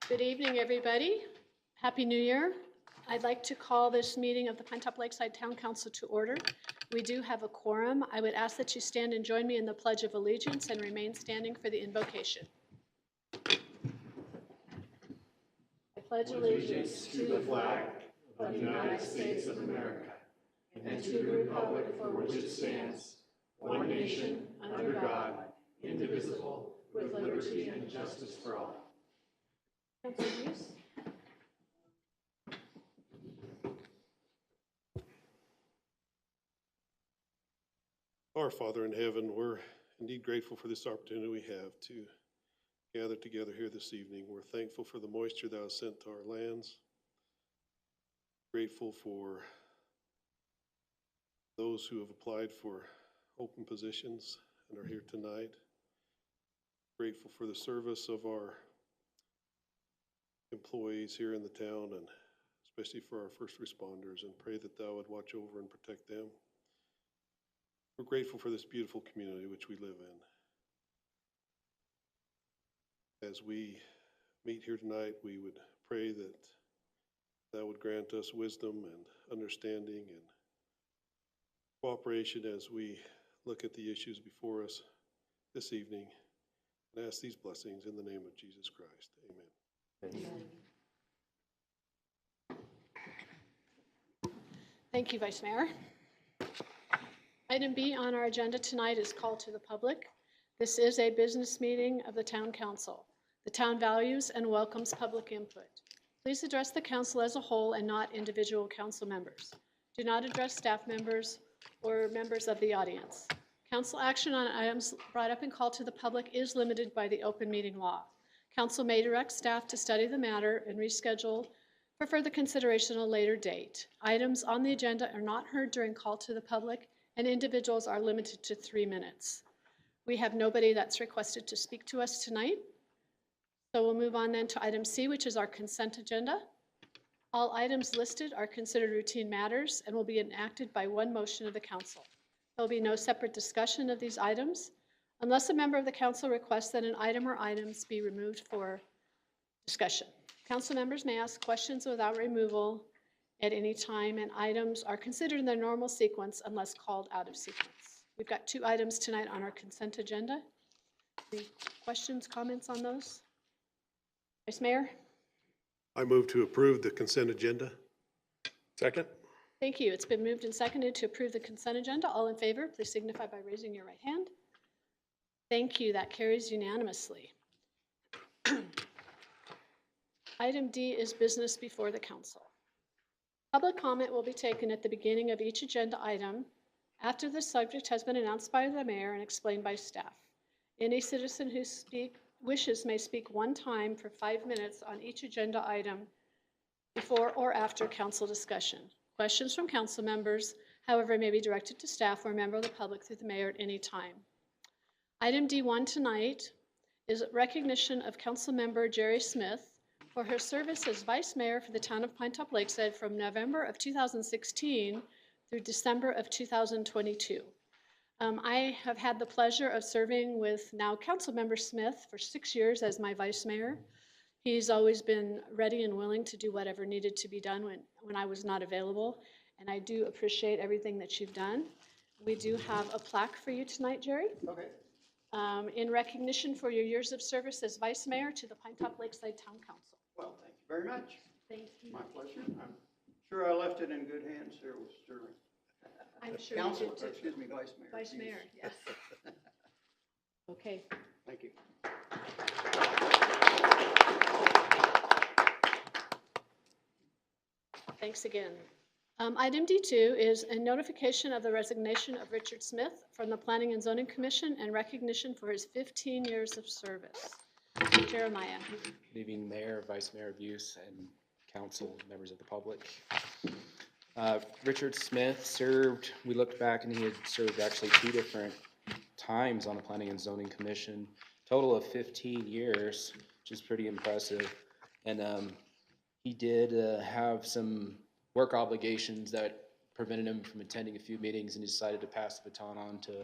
Good evening, everybody. Happy New Year. I'd like to call this meeting of the Pinetop-Lakeside Town Council to order. We do have a quorum. I would ask that you stand and join me in the Pledge of Allegiance and remain standing for the invocation. I pledge allegiance to the flag of the United States of America and to the republic for which it stands, one nation, under God, indivisible, with liberty and justice for all. Councilor Hughes? Our Father in heaven, we're indeed grateful for this opportunity we have to gather together here this evening. We're thankful for the moisture thou hast sent to our lands. Grateful for those who have applied for open positions and are here tonight. Grateful for the service of our employees here in the town, and especially for our first responders, and pray that thou would watch over and protect them. We're grateful for this beautiful community which we live in. As we meet here tonight, we would pray that thou would grant us wisdom and understanding and cooperation as we look at the issues before us this evening, and ask these blessings in the name of Jesus Christ. Amen. Amen. Thank you, Vice Mayor. Item B on our agenda tonight is call to the public. This is a business meeting of the Town Council. The town values and welcomes public input. Please address the council as a whole and not individual council members. Do not address staff members or members of the audience. Council action on items brought up in call to the public is limited by the open meeting law. Council may direct staff to study the matter and reschedule for further consideration at a later date. Items on the agenda are not heard during call to the public, and individuals are limited to 3 minutes. We have nobody that's requested to speak to us tonight. So we'll move on then to item C, which is our consent agenda. All items listed are considered routine matters and will be enacted by one motion of the council. There will be no separate discussion of these items unless a member of the council requests that an item or items be removed for discussion. Council members may ask questions without removal at any time, and items are considered in their normal sequence unless called out of sequence. We've got 2 items tonight on our consent agenda. Any questions, comments on those? Vice Mayor? I move to approve the consent agenda. Second. Thank you. It's been moved and seconded to approve the consent agenda. All in favor, please signify by raising your right hand. Thank you. That carries unanimously. Item D is business before the council. Public comment will be taken at the beginning of each agenda item after the subject has been announced by the mayor and explained by staff. Any citizen who wishes may speak one time for 5 minutes on each agenda item before or after council discussion. Questions from council members, however, may be directed to staff or a member of the public through the mayor at any time. Item D1 tonight is recognition of council member Jerry Smith for her service as Vice Mayor for the town of Pinetop-Lakeside from November of 2016 through December of 2022. I have had the pleasure of serving with now Council Member Smith for 6 years as my Vice Mayor. He's always been ready and willing to do whatever needed to be done when I was not available, and I do appreciate everything that you've done. We do have a plaque for you tonight, Jerry. Okay. In recognition for your years of service as Vice Mayor to the Pinetop-Lakeside Town Council. Well, thank you very much. Thank you. My pleasure. I'm sure I left it in good hands here with Sterling. I'm sure Council, you did too. excuse me, Vice Mayor. Vice Mayor, yes. Okay. Thank you. Thanks again. Item D2 is a notification of the resignation of Richard Smith from the Planning and Zoning Commission and recognition for his 15 years of service. Jeremiah. Good evening, Mayor, Vice Mayor Buse, and council, members of the public. Richard Smith served, we looked back and he had served actually 2 different times on the Planning and Zoning Commission, total of 15 years, which is pretty impressive. And he did have some work obligations that prevented him from attending a few meetings, and he decided to pass the baton on to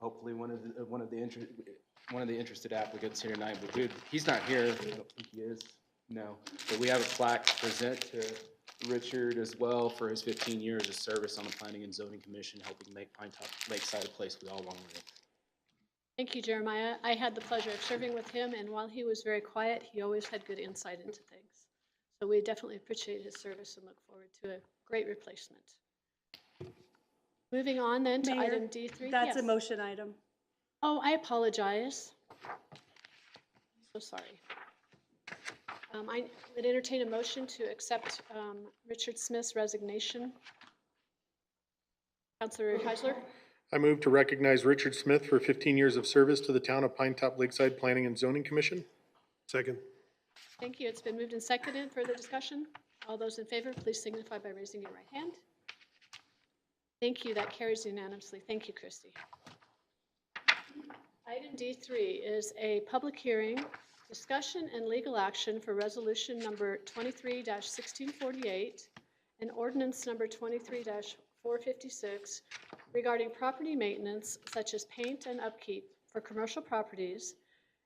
hopefully one of the interested applicants here tonight. But he's not here. I don't think he is. No, but we have a plaque to present to Richard as well for his 15 years of service on the Planning and Zoning Commission, helping make Pinetop-Lakeside a place we all want to live. Thank you, Jeremiah. I had the pleasure of serving with him, and while he was very quiet, he always had good insight into things. So we definitely appreciate his service and look forward to a great replacement. Moving on then to Mayor, item D3. That's a Yes. motion item. Oh, I apologize. So sorry. I would entertain a motion to accept Richard Smith's resignation. Councilor Heisler? I move to recognize Richard Smith for 15 years of service to the town of Pinetop-Lakeside Planning and Zoning Commission. Second. Thank you. It's been moved and seconded. Further discussion? All those in favor, please signify by raising your right hand. Thank you. That carries unanimously. Thank you, Christy. Item D3 is a public hearing, discussion and legal action for resolution number 23-1648 and ordinance number 23-456 regarding property maintenance such as paint and upkeep for commercial properties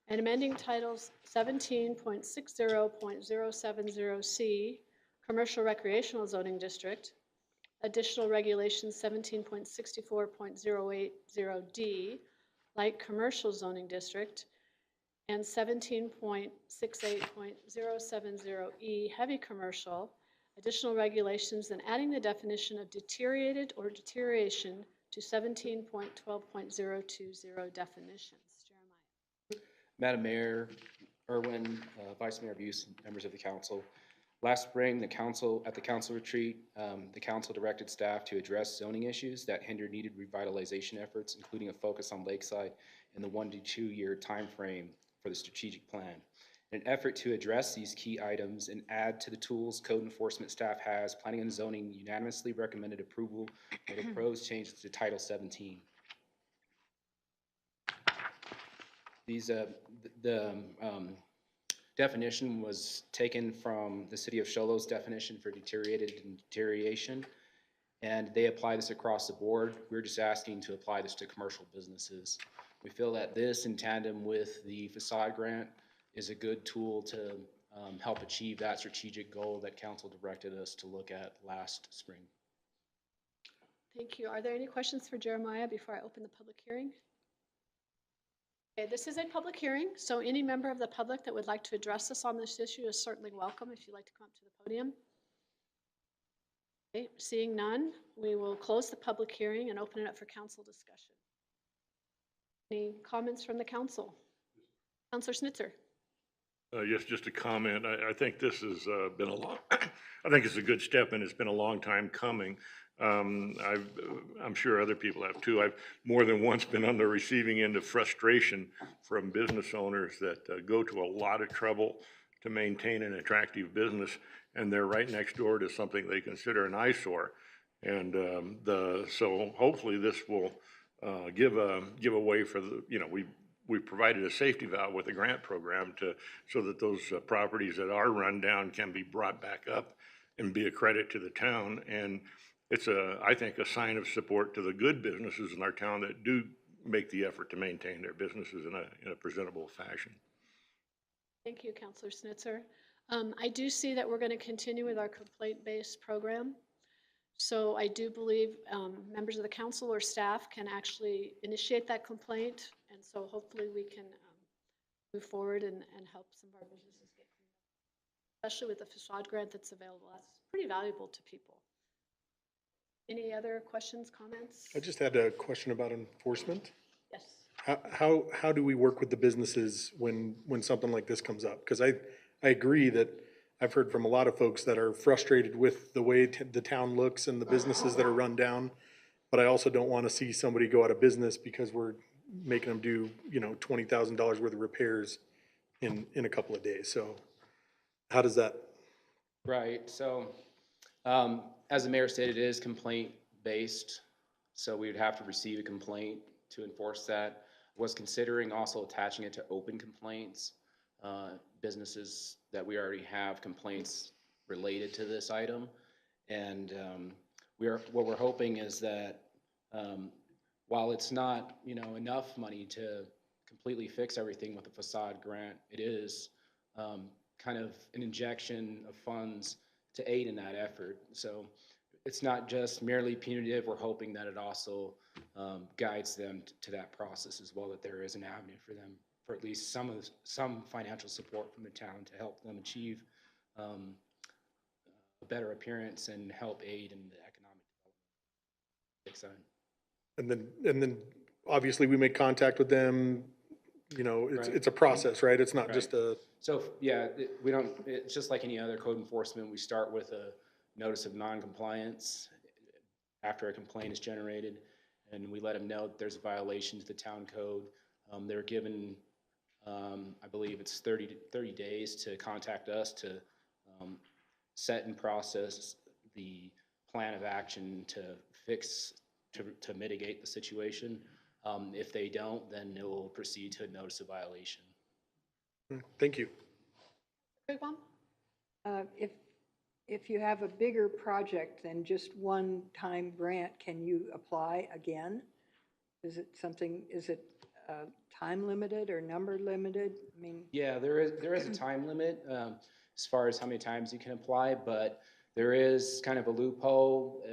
and amending titles 17.60.070C, Commercial Recreational Zoning District, additional regulations 17.64.080D, Light Commercial Zoning District, and 17.68.070E, Heavy Commercial, additional regulations, and adding the definition of deteriorated or deterioration to 17.12.020 definitions. Jeremiah. Madam Mayor, Irwin, Vice Mayor Buse, members of the council. Last spring, at the council retreat, the council directed staff to address zoning issues that hinder needed revitalization efforts, including a focus on Lakeside in the 1 to 2 year time frame for the strategic plan. In an effort to address these key items and add to the tools code enforcement staff has, Planning and Zoning unanimously recommended approval of the proposed changes to Title 17. Definition was taken from the City of Show Low's definition for deteriorated and deterioration, and they apply this across the board. We're just asking to apply this to commercial businesses. We feel that this, in tandem with the facade grant, is a good tool to help achieve that strategic goal that council directed us to look at last spring. Thank you. Are there any questions for Jeremiah before I open the public hearing? Okay, this is a public hearing, so any member of the public that would like to address us on this issue is certainly welcome if you'd like to come up to the podium. Okay, seeing none, we will close the public hearing and open it up for council discussion. Any comments from the council? Councilor Snitzer. Yes, just a comment. I think this has been a long, I think it's a good step, and it's been a long time coming. I'm sure other people have too. I've more than once been on the receiving end of frustration from business owners that go to a lot of trouble to maintain an attractive business, and they're right next door to something they consider an eyesore. And so hopefully this will give a way for the, we provided a safety valve with a grant program so that those properties that are run down can be brought back up and be a credit to the town. And it's I think a sign of support to the good businesses in our town that do make the effort to maintain their businesses in a presentable fashion. Thank you, Councilor Snitzer. I do see that we're going to continue with our complaint-based program. So I do believe members of the council or staff can actually initiate that complaint. And so hopefully we can move forward and help some of our businesses get cleaned up, especially with the facade grant that's available. That's pretty valuable to people. Any other questions, comments? I just had a question about enforcement. Yes. How do we work with the businesses when something like this comes up? Because I agree that I've heard from a lot of folks that are frustrated with the way the town looks and the businesses that are run down. But I also don't want to see somebody go out of business because we're making them do, $20,000 worth of repairs in a couple of days. So how does that? Right, so as the mayor stated, it is complaint based. So we would have to receive a complaint to enforce that. Was considering also attaching it to open complaints, businesses that we already have complaints related to this item. And what we're hoping is that while it's not, enough money to completely fix everything with the facade grant, it is kind of an injection of funds to aid in that effort. So it's not just merely punitive. We're hoping that it also guides them to that process as well, that there is an avenue for them for at least some financial support from the town to help them achieve a better appearance and help aid in the economic development. And then obviously we make contact with them, you know, Right. it's a process, right? It's not Right. just a, So, yeah, we don't, it's just like any other code enforcement. We start with a notice of non-compliance after a complaint is generated, and we let them know that there's a violation to the town code. They're given, I believe it's 30 days to contact us to set and process the plan of action to fix, to mitigate the situation. If they don't, then it will proceed to a notice of violation. thank you. Wigwam? If you have a bigger project than just one-time grant, can you apply again? Is it time limited or number limited? I mean, Yeah, there is a time limit as far as how many times you can apply, but there is kind of a loophole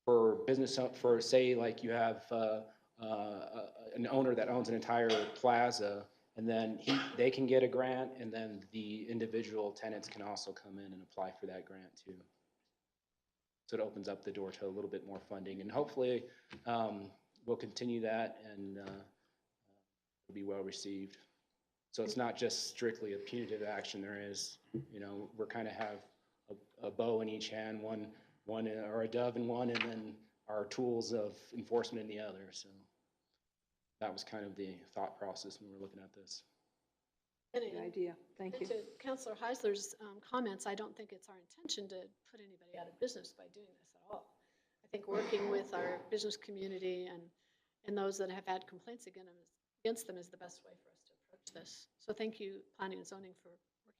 for business, for say like you have an owner that owns an entire plaza, and then they can get a grant, and then the individual tenants can also come in and apply for that grant too. So it opens up the door to a little bit more funding, and hopefully we'll continue that, and it'll be well received. So it's not just strictly a punitive action. There is, you know, we're kind of have a bow in each hand, one or a dove in one, and then our tools of enforcement in the other. So that was kind of the thought process when we were looking at this. good idea. Thank you. To Councilor Heisler's comments, I don't think it's our intention to put anybody out of business by doing this at all. I think working with our business community and those that have had complaints against them is the best way for us to approach this. So thank you, Planning and Zoning, for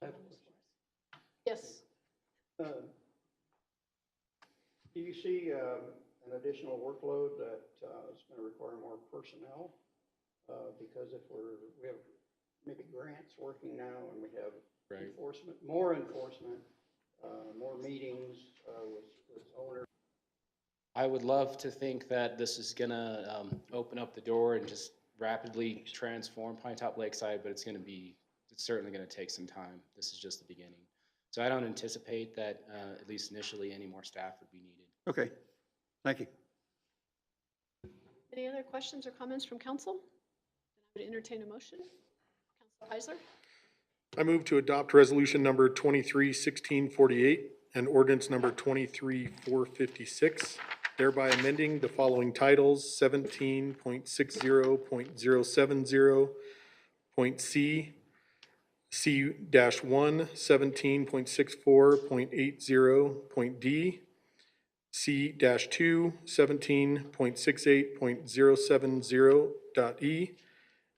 working on this for us. Yes. Do you see an additional workload that is going to require more personnel? Because if we have maybe grants working now, and we have Right. more enforcement, more meetings with owners. I would love to think that this is gonna open up the door and just rapidly transform Pinetop-Lakeside, but it's certainly gonna take some time. This is just the beginning. So I don't anticipate that, at least initially, any more staff would be needed. Okay, thank you. Any other questions or comments from council? Then I would entertain a motion. Councilor Heisler? I move to adopt resolution number 23-1648 and ordinance number 23-456, thereby amending the following titles: 17.60.070.c, C-1, 17.64.80.d, C-2, 17.68.070.e,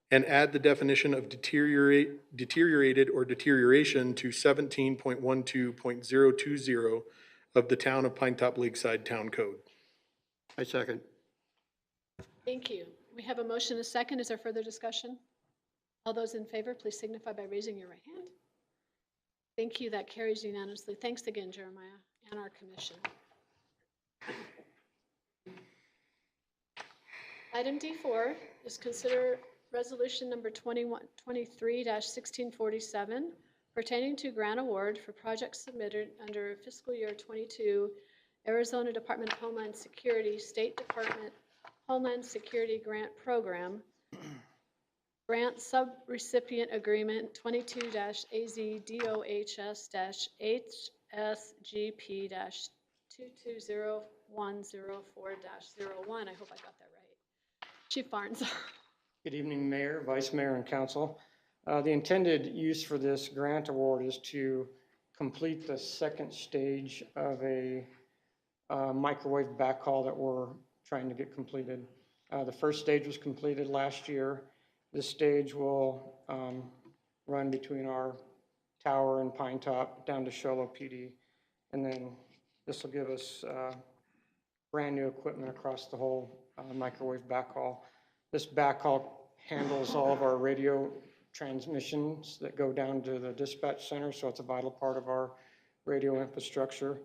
and add the definition of deteriorated or deterioration to 17.12.020 of the Town of Pinetop-Lakeside Town Code. I second. Thank you. We have a motion and a second. Is there further discussion? All those in favor, please signify by raising your right hand. Thank you. That carries unanimously. Thanks again, Jeremiah, and our commission. Item D4 is consider resolution number 23-1647 pertaining to grant award for projects submitted under fiscal year 22 Arizona Department of Homeland Security State Department Homeland Security Grant Program. Grant Subrecipient Agreement 22-AZDOHS-HSGP-2201041-01. I hope I got that right. Chief Barnes. Good evening, Mayor, Vice Mayor, and Council. The intended use for this grant award is to complete the second stage of a microwave backhaul that we're trying to get completed. The first stage was completed last year. This stage will run between our tower and Pinetop down to Show Low PD. And then this will give us brand new equipment across the whole microwave backhaul. This backhaul handles all of our radio transmissions that go down to the dispatch center, so it's a vital part of our radio infrastructure.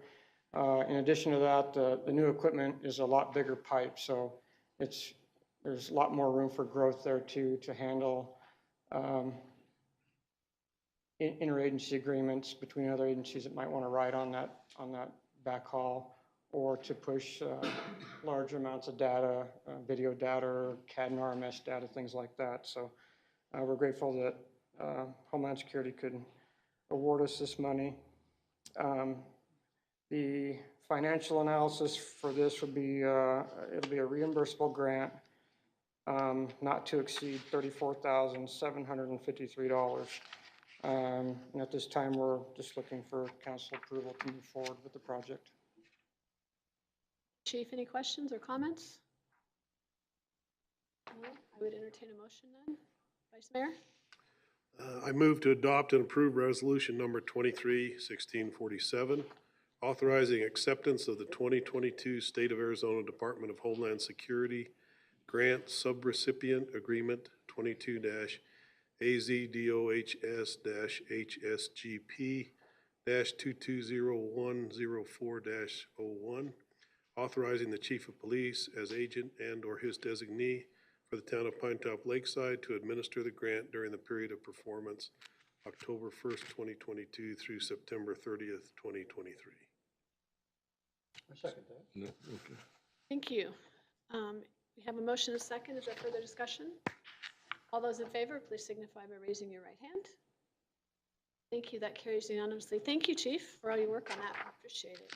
In addition to that, the new equipment is a lot bigger pipe, so there's a lot more room for growth there too, to handle interagency agreements between other agencies that might want to ride on that backhaul, or to push large amounts of data, video data, CAD and RMS data, things like that. So we're grateful that Homeland Security could award us this money. The financial analysis for this would be, it'll be a reimbursable grant, not to exceed $34,753. And at this time, we're just looking for council approval to move forward with the project. Chief, any questions or comments? No? I would entertain a motion then. Vice Mayor? I move to adopt and approve resolution number 23-1647, authorizing acceptance of the 2022 State of Arizona Department of Homeland Security Grant Subrecipient Agreement 22-AZDOHS-HSGP-220104-01, authorizing the Chief of Police as agent and/or his designee for the town of Pinetop-Lakeside to administer the grant during the period of performance, October 1st, 2022 through September 30th, 2023. I second that. No, okay. Thank you. We have a motion and a second. Is there further discussion? All those in favor, please signify by raising your right hand. Thank you. That carries unanimously. Thank you, Chief, for all your work on that. I appreciate it.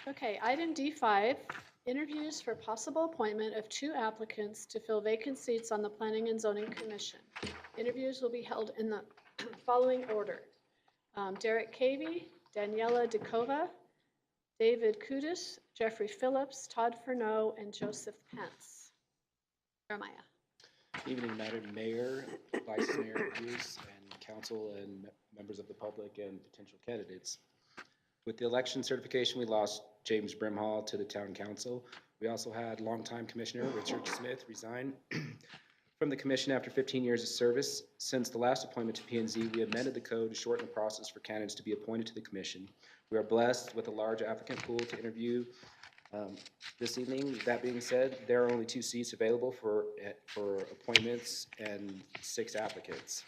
Okay, item D5, interviews for possible appointment of 2 applicants to fill vacant seats on the Planning and Zoning Commission. Interviews will be held in the following order. Derek Cavey, Daniela Dekova, David Kudis, Jeffrey Phillips, Todd Furneaux, and Joseph Pence. Jeremiah. Evening, Madam Mayor, Vice Mayor Hughes, and council and members of the public and potential candidates. With the election certification, we lost James Brimhall to the town council. We also had longtime Commissioner Richard Smith resign from the commission after 15 years of service. Since the last appointment to P&Z, we amended the code to shorten the process for candidates to be appointed to the commission. We are blessed with a large applicant pool to interview this evening. That being said, there are only 2 seats available for appointments and 6 applicants.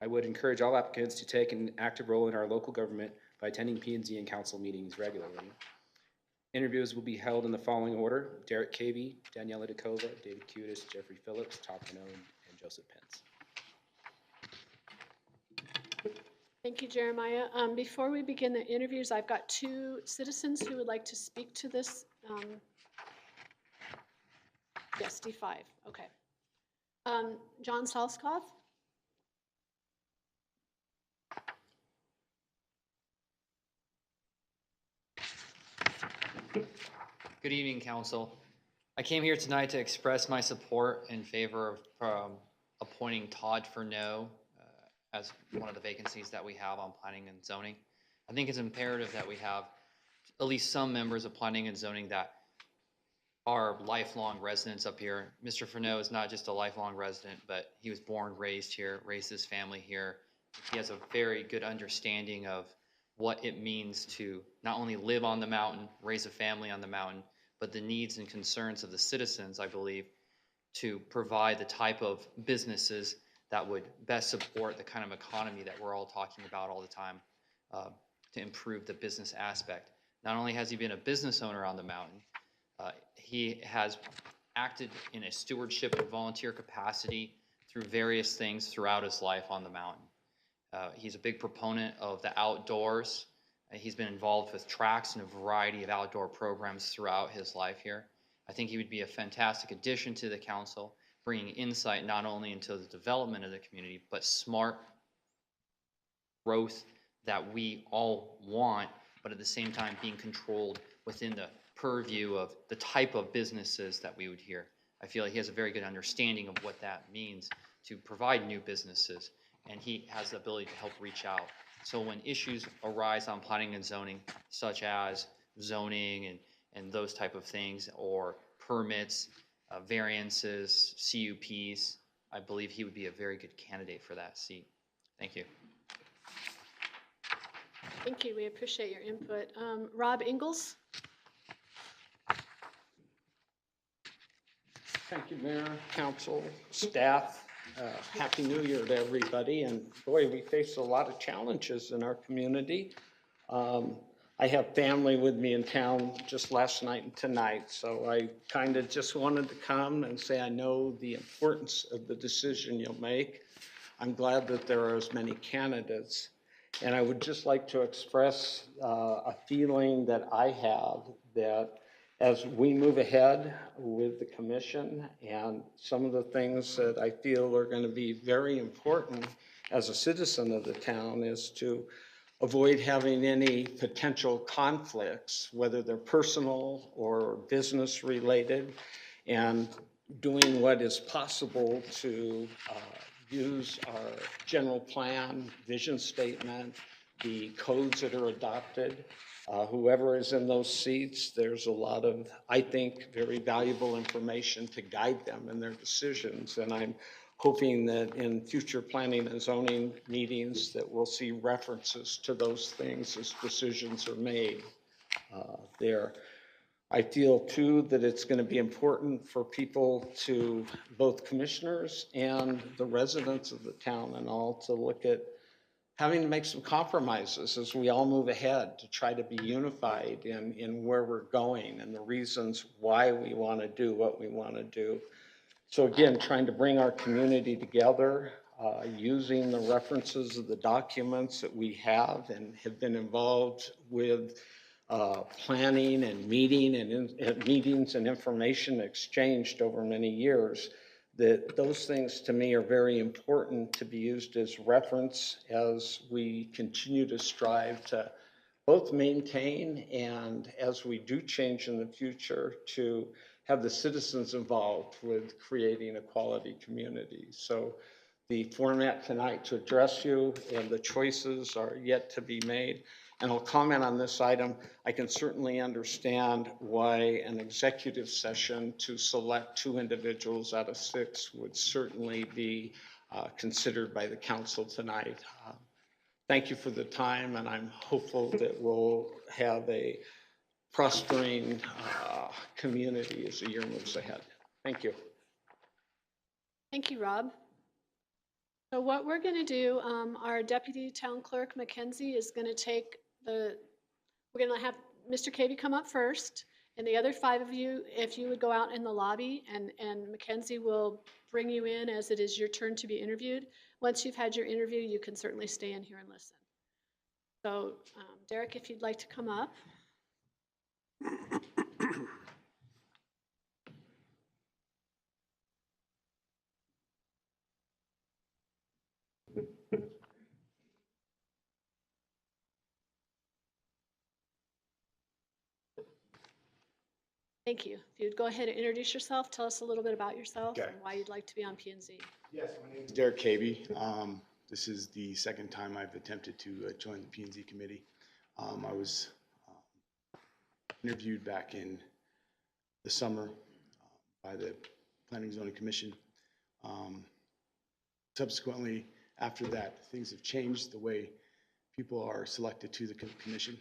I would encourage all applicants to take an active role in our local government by attending P&Z and council meetings regularly. Interviews will be held in the following order: Derek Cavey, Daniela Dekova, David Kudis, Jeffrey Phillips, Todd Furneaux, and Joseph Pence. Thank you, Jeremiah. Before we begin the interviews, I've got 2 citizens who would like to speak to this. Yes, D5, okay. John Salskov? Good evening, Council. I came here tonight to express my support in favor of appointing Todd Furneaux as one of the vacancies that we have on Planning and Zoning. I think it's imperative that we have at least some members of Planning and Zoning that are lifelong residents up here. Mr. Furneaux is not just a lifelong resident, but he was born, raised here, raised his family here. He has a very good understanding of what it means to not only live on the mountain, raise a family on the mountain, but the needs and concerns of the citizens, I believe, to provide the type of businesses that would best support the kind of economy that we're all talking about all the time, to improve the business aspect. Not only has he been a business owner on the mountain, he has acted in a stewardship and volunteer capacity through various things throughout his life on the mountain. He's a big proponent of the outdoors. He's been involved with tracks and a variety of outdoor programs throughout his life here. I think he would be a fantastic addition to the council, bringing insight not only into the development of the community, but smart growth that we all want, but at the same time being controlled within the purview of the type of businesses that we would hear. I feel like he has a very good understanding of what that means to provide new businesses, and he has the ability to help reach out. So when issues arise on planning and zoning, such as zoning and those type of things, or permits, variances, CUPs, I believe he would be a very good candidate for that seat. Thank you. Thank you. We appreciate your input. Rob Ingalls? Thank you, Mayor, council, staff. Happy New Year to everybody. And boy, we face a lot of challenges in our community. I have family with me in town just last night and tonight, so I kind of just wanted to come and say I know the importance of the decision you'll make. I'm glad that there are as many candidates. And I would just like to express a feeling that I have that as we move ahead with the commission and some of the things that I feel are going to be very important as a citizen of the town is to avoid having any potential conflicts, whether they're personal or business related, and doing what is possible to use our general plan, vision statement, the codes that are adopted. Whoever is in those seats, there's a lot of, I think, very valuable information to guide them in their decisions. And I'm hoping that in future planning and zoning meetings that we'll see references to those things as decisions are made there. I feel too that it's going to be important for people to, both commissioners and the residents of the town and all, to look at having to make some compromises as we all move ahead to try to be unified in where we're going and the reasons why we want to do what we want to do. So again, trying to bring our community together, using the references of the documents that we have and have been involved with planning and meeting and meetings and information exchanged over many years, that those things to me are very important to be used as reference as we continue to strive to both maintain and as we do change in the future to have the citizens involved with creating a quality community. So the format tonight to address you and the choices are yet to be made. And I'll comment on this item. I can certainly understand why an executive session to select 2 individuals out of 6 would certainly be considered by the council tonight. Thank you for the time, and I'm hopeful that we'll have a prospering community as the year moves ahead. Thank you. Thank you, Rob. So what we're going to do, our Deputy Town Clerk, Mackenzie, is going to take we're going to have Mr. Cavey come up first, and the other 5 of you, if you would go out in the lobby, and Mackenzie will bring you in as it is your turn to be interviewed. Once you've had your interview, you can certainly stay in here and listen. So, Derek, if you'd like to come up. Thank you. If you'd go ahead and introduce yourself, tell us a little bit about yourself and why you'd like to be on P&Z. Yes, my name is Derek Cavey. This is the second time I've attempted to join the P&Z committee. I was interviewed back in the summer by the Planning and Zoning Commission. Subsequently, after that, things have changed the way people are selected to the commission.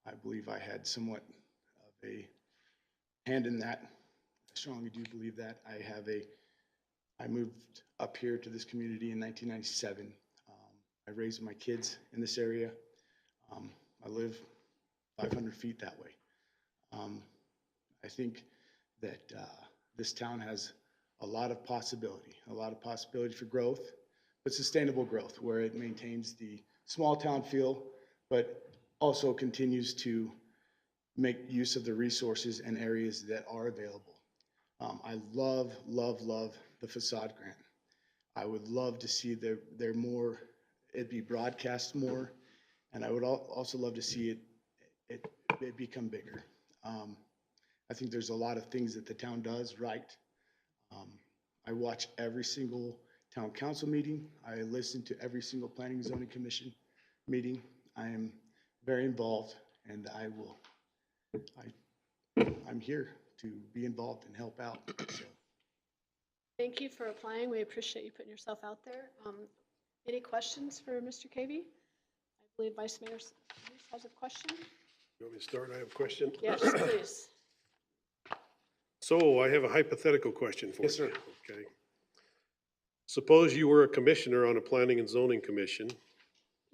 I believe I had somewhat of a hand in that. I strongly do believe that. I moved up here to this community in 1997. I raised my kids in this area. I live 500 feet that way. I think that this town has a lot of possibility for growth, but sustainable growth where it maintains the small town feel, but also continues to make use of the resources and areas that are available. I love the facade grant. I would love to see there more, it be broadcast more, and I would also love to see it become bigger. I think there's a lot of things that the town does right. I watch every single town council meeting. I listen to every single planning and zoning commission meeting. I am very involved, and I'm here to be involved and help out. So Thank you for applying. We appreciate you putting yourself out there. Any questions for Mr. Cavey? I believe Vice Mayor has a question. You want me to start? I have a question. Yes, please. So I have a hypothetical question for you. Yes, sir. Okay. Suppose you were a commissioner on a planning and zoning commission.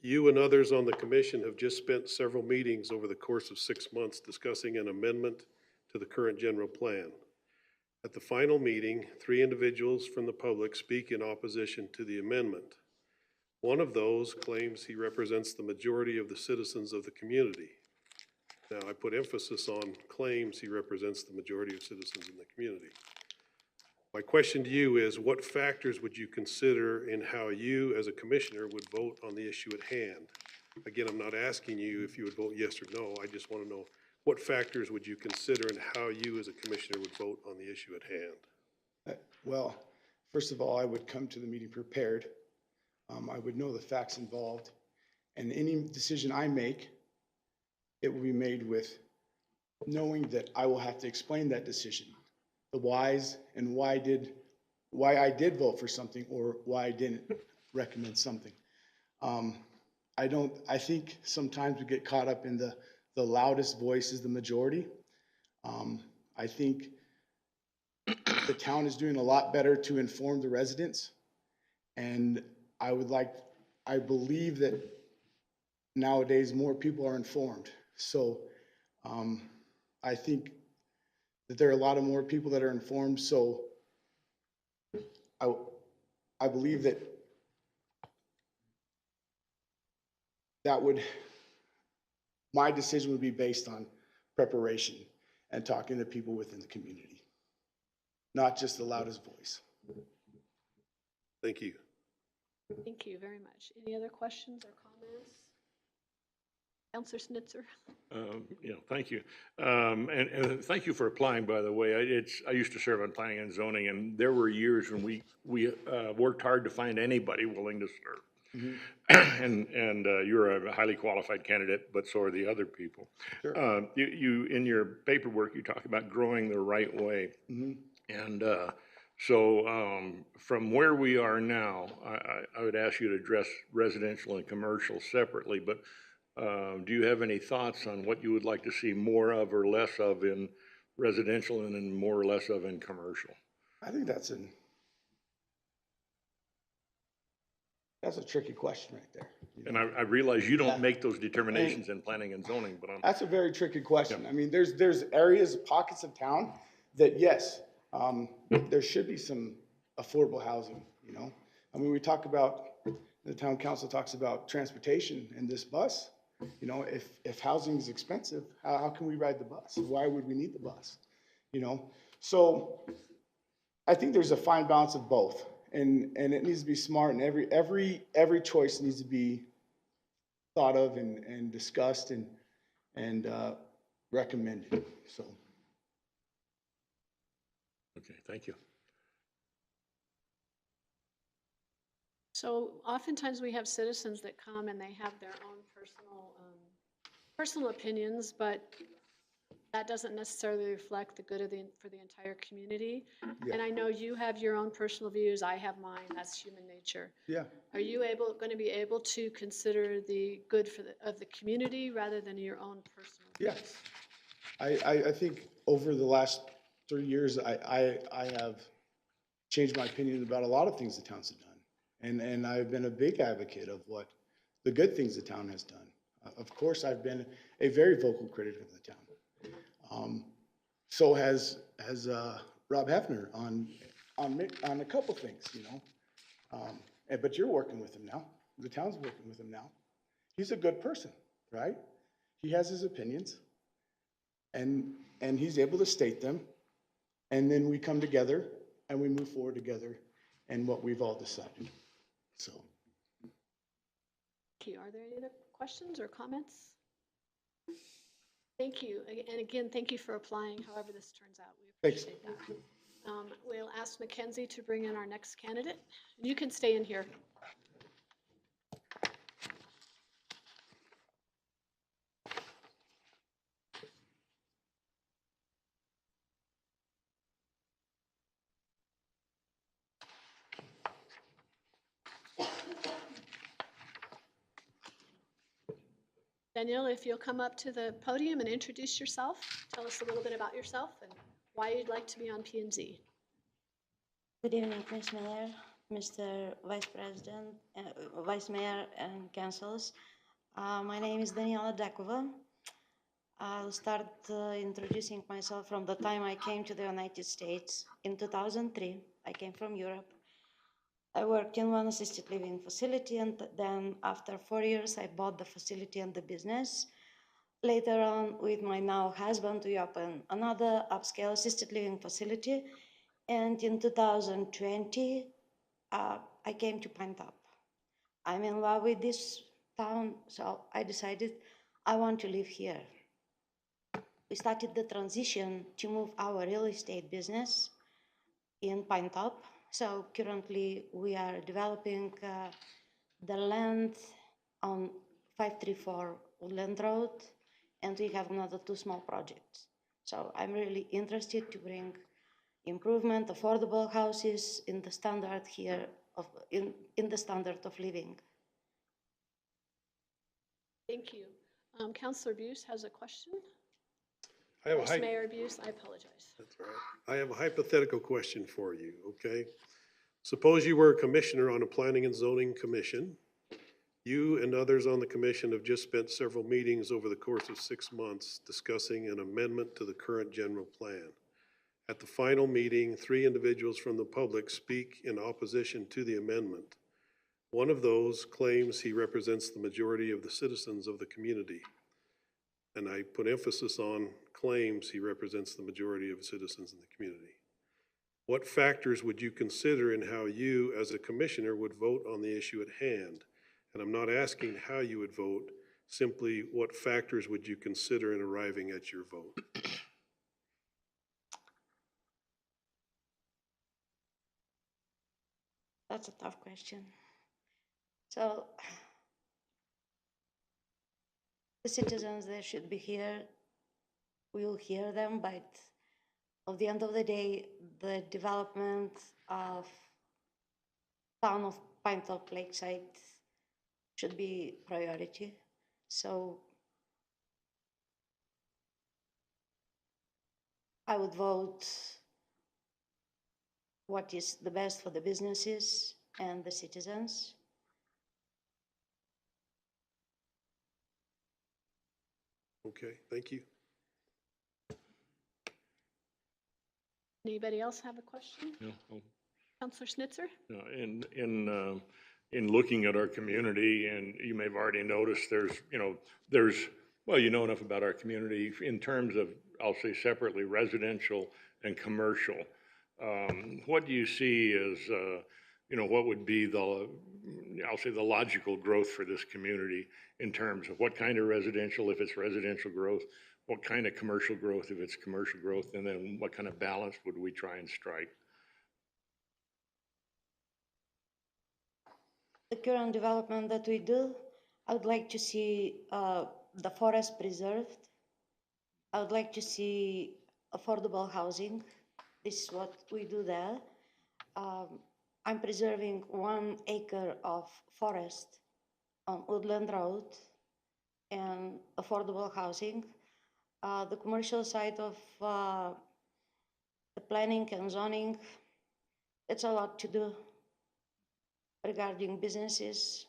You and others on the commission have just spent several meetings over the course of 6 months discussing an amendment to the current general plan. At the final meeting, 3 individuals from the public speak in opposition to the amendment. One of those claims he represents the majority of the citizens of the community. Now, I put emphasis on claims he represents the majority of citizens in the community. My question to you is, what factors would you consider in how you, as a commissioner, would vote on the issue at hand? Again, I'm not asking you if you would vote yes or no. I just want to know what factors would you consider in how you, as a commissioner, would vote on the issue at hand? Well, first of all, I would come to the meeting prepared. I would know the facts involved, and any decision I make, it will be made with knowing that I will have to explain that decision, the whys and why I did vote for something or why I didn't recommend something. I think sometimes we get caught up in the loudest voice is the majority. I think the town is doing a lot better to inform the residents, and I believe that nowadays more people are informed. So I think that there are a lot of more people that are informed. So I believe that my decision would be based on preparation and talking to people within the community, not just the loudest voice. Thank you. Thank you very much. Any other questions or comments? Counselor Snitzer? Thank you. And thank you for applying, by the way. I used to serve on planning and zoning, and there were years when we worked hard to find anybody willing to serve. And you're a highly qualified candidate, but so are the other people. Sure. You in your paperwork, you talk about growing the right way. And so from where we are now, I would ask you to address residential and commercial separately, but do you have any thoughts on what you would like to see more of or less of in residential and then more or less of in commercial? I think that's a tricky question right there. And I realize you don't make those determinations in planning and zoning, but that's a very tricky question. I mean, there's areas, pockets of town that, yes, there should be some affordable housing, you know? I mean, the town council talks about transportation and this bus. You know, if housing is expensive, how can we ride the bus? Why would we need the bus? You know, so I think there's a fine balance of both, and it needs to be smart, and every choice needs to be thought of and discussed and recommended. So. Okay, thank you. So oftentimes we have citizens that come and they have their own personal opinions, but that doesn't necessarily reflect the good for the entire community. Yeah. And I know you have your own personal views. I have mine. That's human nature. Yeah. Are you going to be able to consider the good of the community rather than your own personal views? Yes. I think over the last 3 years, I have changed my opinion about a lot of things the town's done. And I've been a big advocate of what the good things the town has done. Of course, I've been a very vocal critic of the town. So has Rob Hefner on a couple things, you know. But you're working with him now. The town's working with him now. He's a good person, right? He has his opinions, and he's able to state them. And then we come together and we move forward together and what we've all decided. So. Thank you. Are there any other questions or comments? Thank you. And again, thank you for applying, however this turns out. We appreciate that. We'll ask Mackenzie to bring in our next candidate. You can stay in here. Danielle, if you'll come up to the podium and introduce yourself, tell us a little bit about yourself and why you'd like to be on P&Z. Good evening, Ms. Mayor, Mr. Vice President, Vice Mayor and councils. My name is Daniela Dakova. I'll start introducing myself from the time I came to the United States. In 2003, I came from Europe. I worked in one assisted living facility, and then after 4 years, I bought the facility and the business. Later on, with my now husband, we opened another upscale assisted living facility. And in 2020, I came to Pinetop. I'm in love with this town, so I decided I want to live here. We started the transition to move our real estate business in Pinetop. So currently we are developing the land on 534 Woodland Road, and we have another 2 small projects. So I'm really interested to bring improvement, affordable houses in the standard here of in the standard of living. Thank you. Councilor Buse has a question. I have Vice Mayor Buse, I apologize. That's all right. I have a hypothetical question for you, okay? Suppose you were a commissioner on a planning and zoning commission. You and others on the commission have just spent several meetings over the course of 6 months discussing an amendment to the current general plan. At the final meeting, 3 individuals from the public speak in opposition to the amendment. One of those claims he represents the majority of the citizens of the community. And I put emphasis on claims he represents the majority of citizens in the community. What factors would you consider in how you, as a commissioner, would vote on the issue at hand? And I'm not asking how you would vote, simply what factors would you consider in arriving at your vote? That's a tough question. So the citizens that should be here, we will hear them, but at the end of the day, the development of town of Pinetop-Lakeside should be priority. So I would vote what is the best for the businesses and the citizens. Okay, thank you. Anybody else have a question? No. Councilor Schnitzer? In looking at our community, and you may have already noticed, well, you know enough about our community in terms of, I'll say separately, residential and commercial. What do you see as, what would be I'll say the logical growth for this community in terms of what kind of residential, if it's residential growth, what kind of commercial growth, if it's commercial growth, and then what kind of balance would we try and strike? The current development that we do, I would like to see the forest preserved. I would like to see affordable housing. This is what we do there. I'm preserving 1 acre of forest on Woodland Road and affordable housing. The commercial side of the planning and zoning, it's a lot to do. Regarding businesses,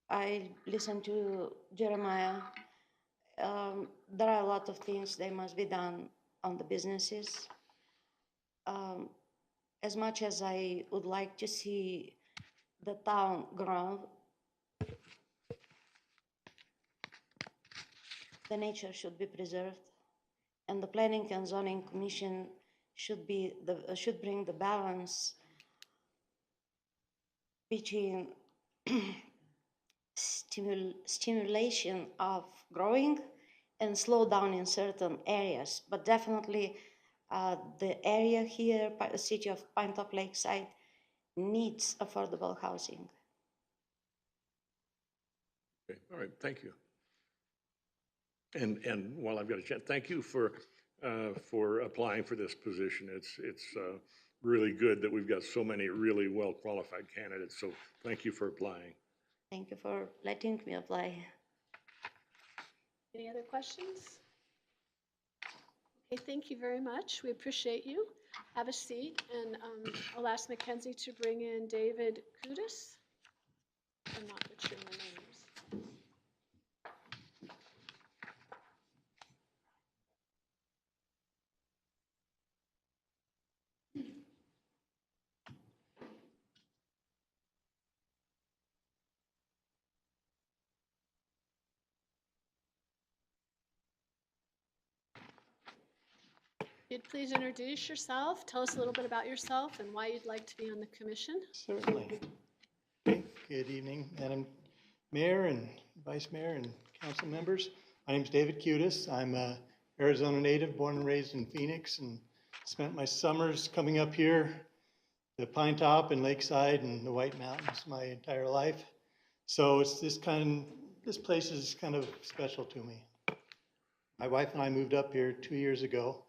I listened to Jeremiah. There are a lot of things that must be done on the businesses. As much as I would like to see the town grow, the nature should be preserved, and the Planning and Zoning Commission should bring the balance between stimulation of growing and slow down in certain areas. But definitely the area here, the city of Pinetop-Lakeside, needs affordable housing. Okay, all right, thank you. And while I've got a chance, thank you for applying for this position. It's really good that we've got so many really well-qualified candidates, so thank you for applying. Thank you for letting me apply. Any other questions? Okay, thank you very much. We appreciate you. Have a seat, and I'll ask Mackenzie to bring in David Kudis. I'm not butchering the names. You'd please introduce yourself, tell us a little bit about yourself and why you'd like to be on the commission. Certainly. Okay, good evening, Madam Mayor and Vice Mayor and council members. My name's David Kudis. I'm a Arizona native, born and raised in Phoenix, and spent my summers coming up here to Pinetop and Lakeside and the White Mountains my entire life. So it's this place is kind of special to me. My wife and I moved up here 2 years ago.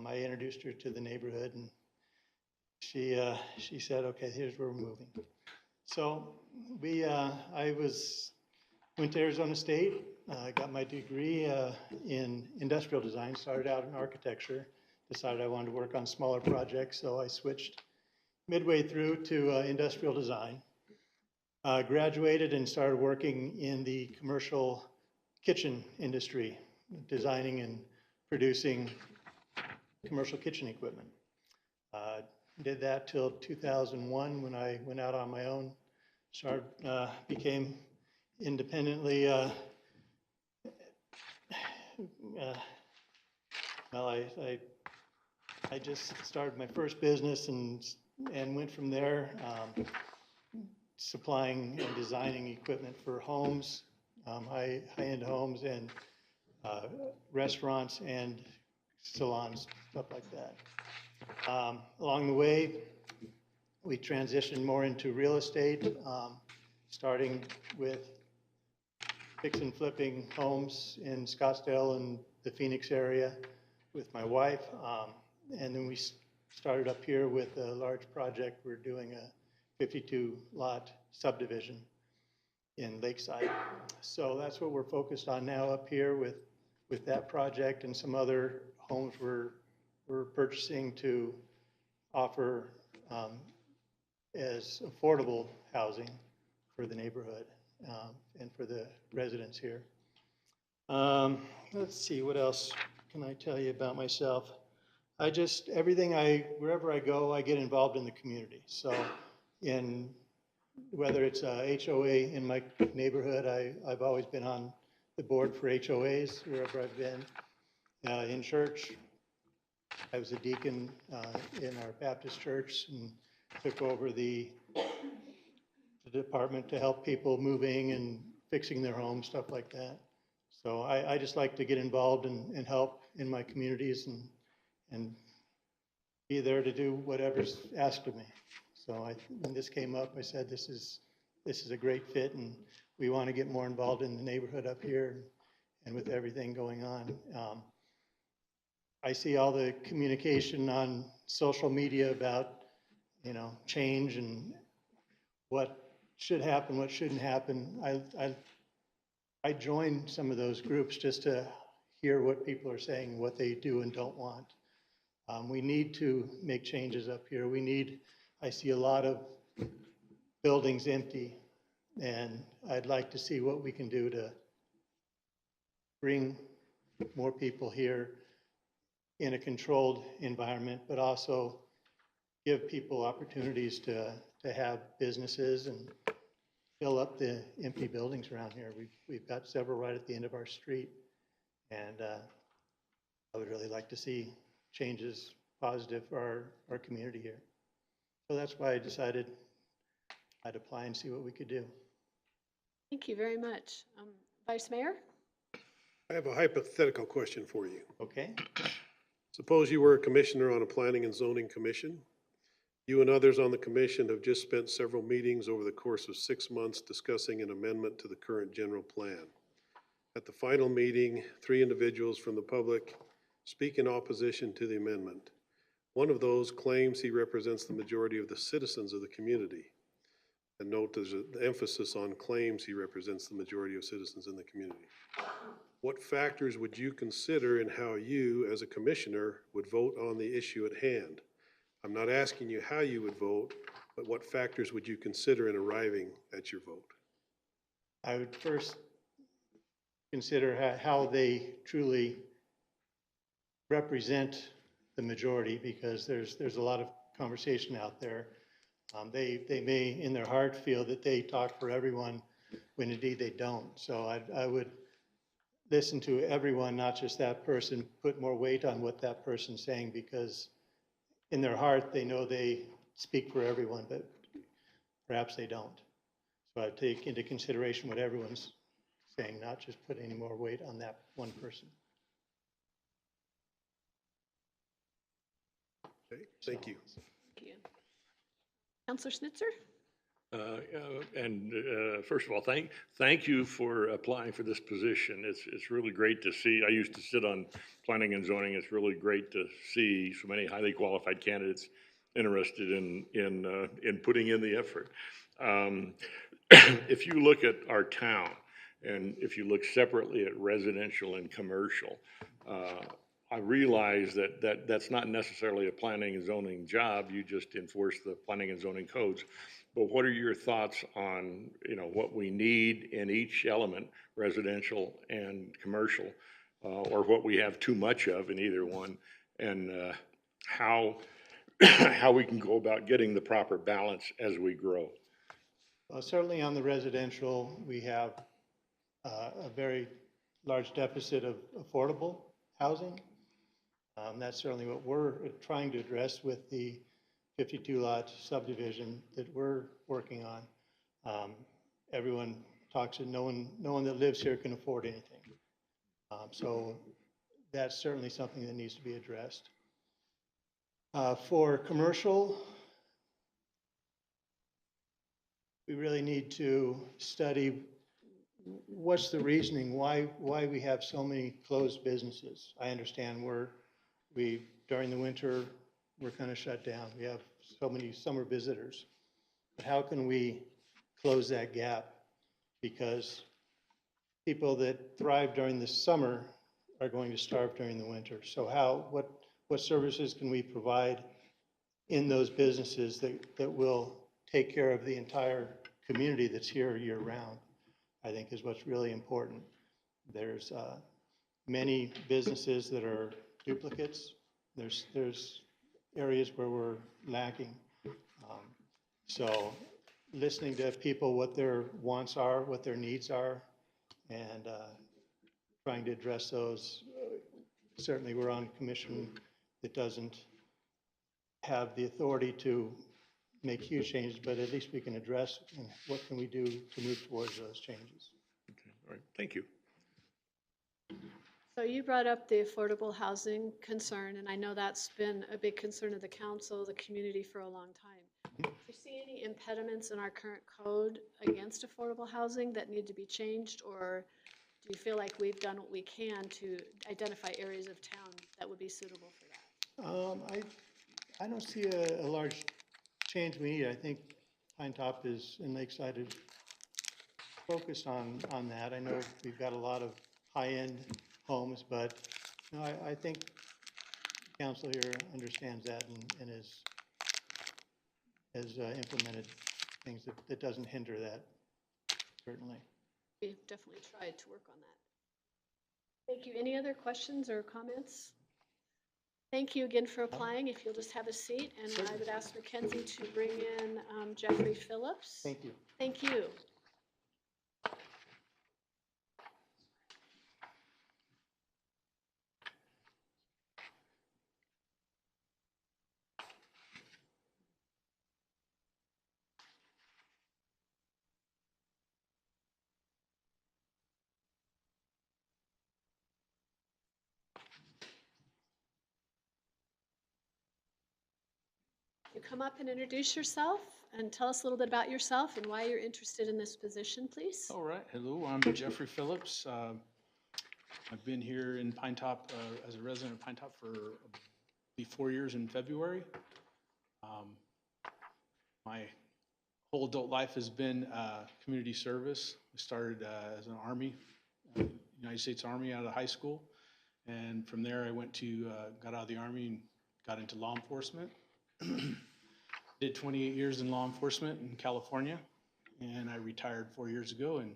I introduced her to the neighborhood, and she said, "Okay, here's where we're moving." So I went to Arizona State, got my degree in industrial design. Started out in architecture, decided I wanted to work on smaller projects, so I switched midway through to industrial design. Graduated and started working in the commercial kitchen industry, designing and producing commercial kitchen equipment. Did that till 2001 when I went out on my own, became independently, well, I just started my first business and went from there, supplying and designing equipment for homes, high-end homes and restaurants and salons, stuff like that. Along the way, we transitioned more into real estate, starting with fix and flipping homes in Scottsdale and the Phoenix area with my wife. And then we started up here with a large project. We're doing a 52-lot subdivision in Lakeside. So that's what we're focused on now up here with that project and some other homes we're purchasing to offer as affordable housing for the neighborhood and for the residents here. Let's see, what else can I tell you about myself? Wherever I go, I get involved in the community. So whether it's a HOA in my neighborhood, I've always been on the board for HOAs wherever I've been. In church, I was a deacon in our Baptist church and took over the department to help people moving and fixing their homes, stuff like that. So I just like to get involved and help in my communities and be there to do whatever's asked of me. So when this came up, I said, this is a great fit, and we want to get more involved in the neighborhood up here and with everything going on. I see all the communication on social media about, change and what should happen, what shouldn't happen. I join some of those groups just to hear what people are saying, what they do and don't want. We need to make changes up here. I see a lot of buildings empty, and I'd like to see what we can do to bring more people here in a controlled environment, but also give people opportunities to have businesses and fill up the empty buildings around here. We've got several right at the end of our street, and I would really like to see changes positive for our community here. So that's why I decided I'd apply and see what we could do. Thank you very much. Vice Mayor? I have a hypothetical question for you. Okay. Suppose you were a commissioner on a planning and zoning commission. You and others on the commission have just spent several meetings over the course of 6 months discussing an amendment to the current general plan. At the final meeting, 3 individuals from the public speak in opposition to the amendment. One of those claims he represents the majority of the citizens of the community. And note there's an emphasis on claims he represents the majority of citizens in the community. What factors would you consider in how you, as a commissioner, would vote on the issue at hand? I'm not asking you how you would vote, but what factors would you consider in arriving at your vote? I would first consider how they truly represent the majority, because there's a lot of conversation out there. They may, in their heart, feel that they talk for everyone, when indeed they don't. So I would listen to everyone, not just that person, put more weight on what that person's saying, because in their heart, they know they speak for everyone, but perhaps they don't. So I take into consideration what everyone's saying, not just put any more weight on that one person. Okay, thank you. Thank you. Counselor Schnitzer? First of all, thank you for applying for this position. It's really great to see. I used to sit on planning and zoning. It's really great to see so many highly qualified candidates interested in putting in the effort. If you look at our town, and if you look separately at residential and commercial, I realize that's not necessarily a planning and zoning job. You just enforce the planning and zoning codes. But what are your thoughts on, what we need in each element, residential and commercial, or what we have too much of in either one, and how we can go about getting the proper balance as we grow? Well, certainly on the residential, we have a very large deficit of affordable housing. That's certainly what we're trying to address with the 52-lot subdivision that we're working on. Everyone talks, and no one that lives here can afford anything. So that's certainly something that needs to be addressed. For commercial, we really need to study what's the reasoning, why we have so many closed businesses. I understand during the winter, we're kind of shut down. We have so many summer visitors. But how can we close that gap? Because people that thrive during the summer are going to starve during the winter. So what services can we provide in those businesses that will take care of the entire community that's here year round, I think is what's really important. There's many businesses that are duplicates. There's areas where we're lacking. So listening to people, what their wants are, what their needs are, and trying to address those. Certainly we're on a commission that doesn't have the authority to make huge changes, but at least we can address and what can we do to move towards those changes. Okay, all right, thank you. So you brought up the affordable housing concern, and I know that's been a big concern of the council, the community for a long time. Do you see any impediments in our current code against affordable housing that need to be changed, or do you feel like we've done what we can to identify areas of town that would be suitable for that? I don't see a large change we need. I think Pinetop and Lakeside is focused on that. I know we've got a lot of high-end homes, but I think the council here understands that and has implemented things that doesn't hinder that, certainly. We've definitely tried to work on that. Thank you. Any other questions or comments? Thank you again for applying. If you'll just have a seat, and I would ask Mackenzie to bring in Jeffrey Phillips. Thank you. Thank you. You come up and introduce yourself and tell us a little bit about yourself and why you're interested in this position, please. All right. Hello, I'm Jeffrey Phillips. I've been here in Pinetop as a resident of Pinetop for 4 years in February. My whole adult life has been community service. I started as an Army United States Army out of high school. And from there, I went to, got out of the Army and got into law enforcement. Did 28 years in law enforcement in California. And I retired 4 years ago and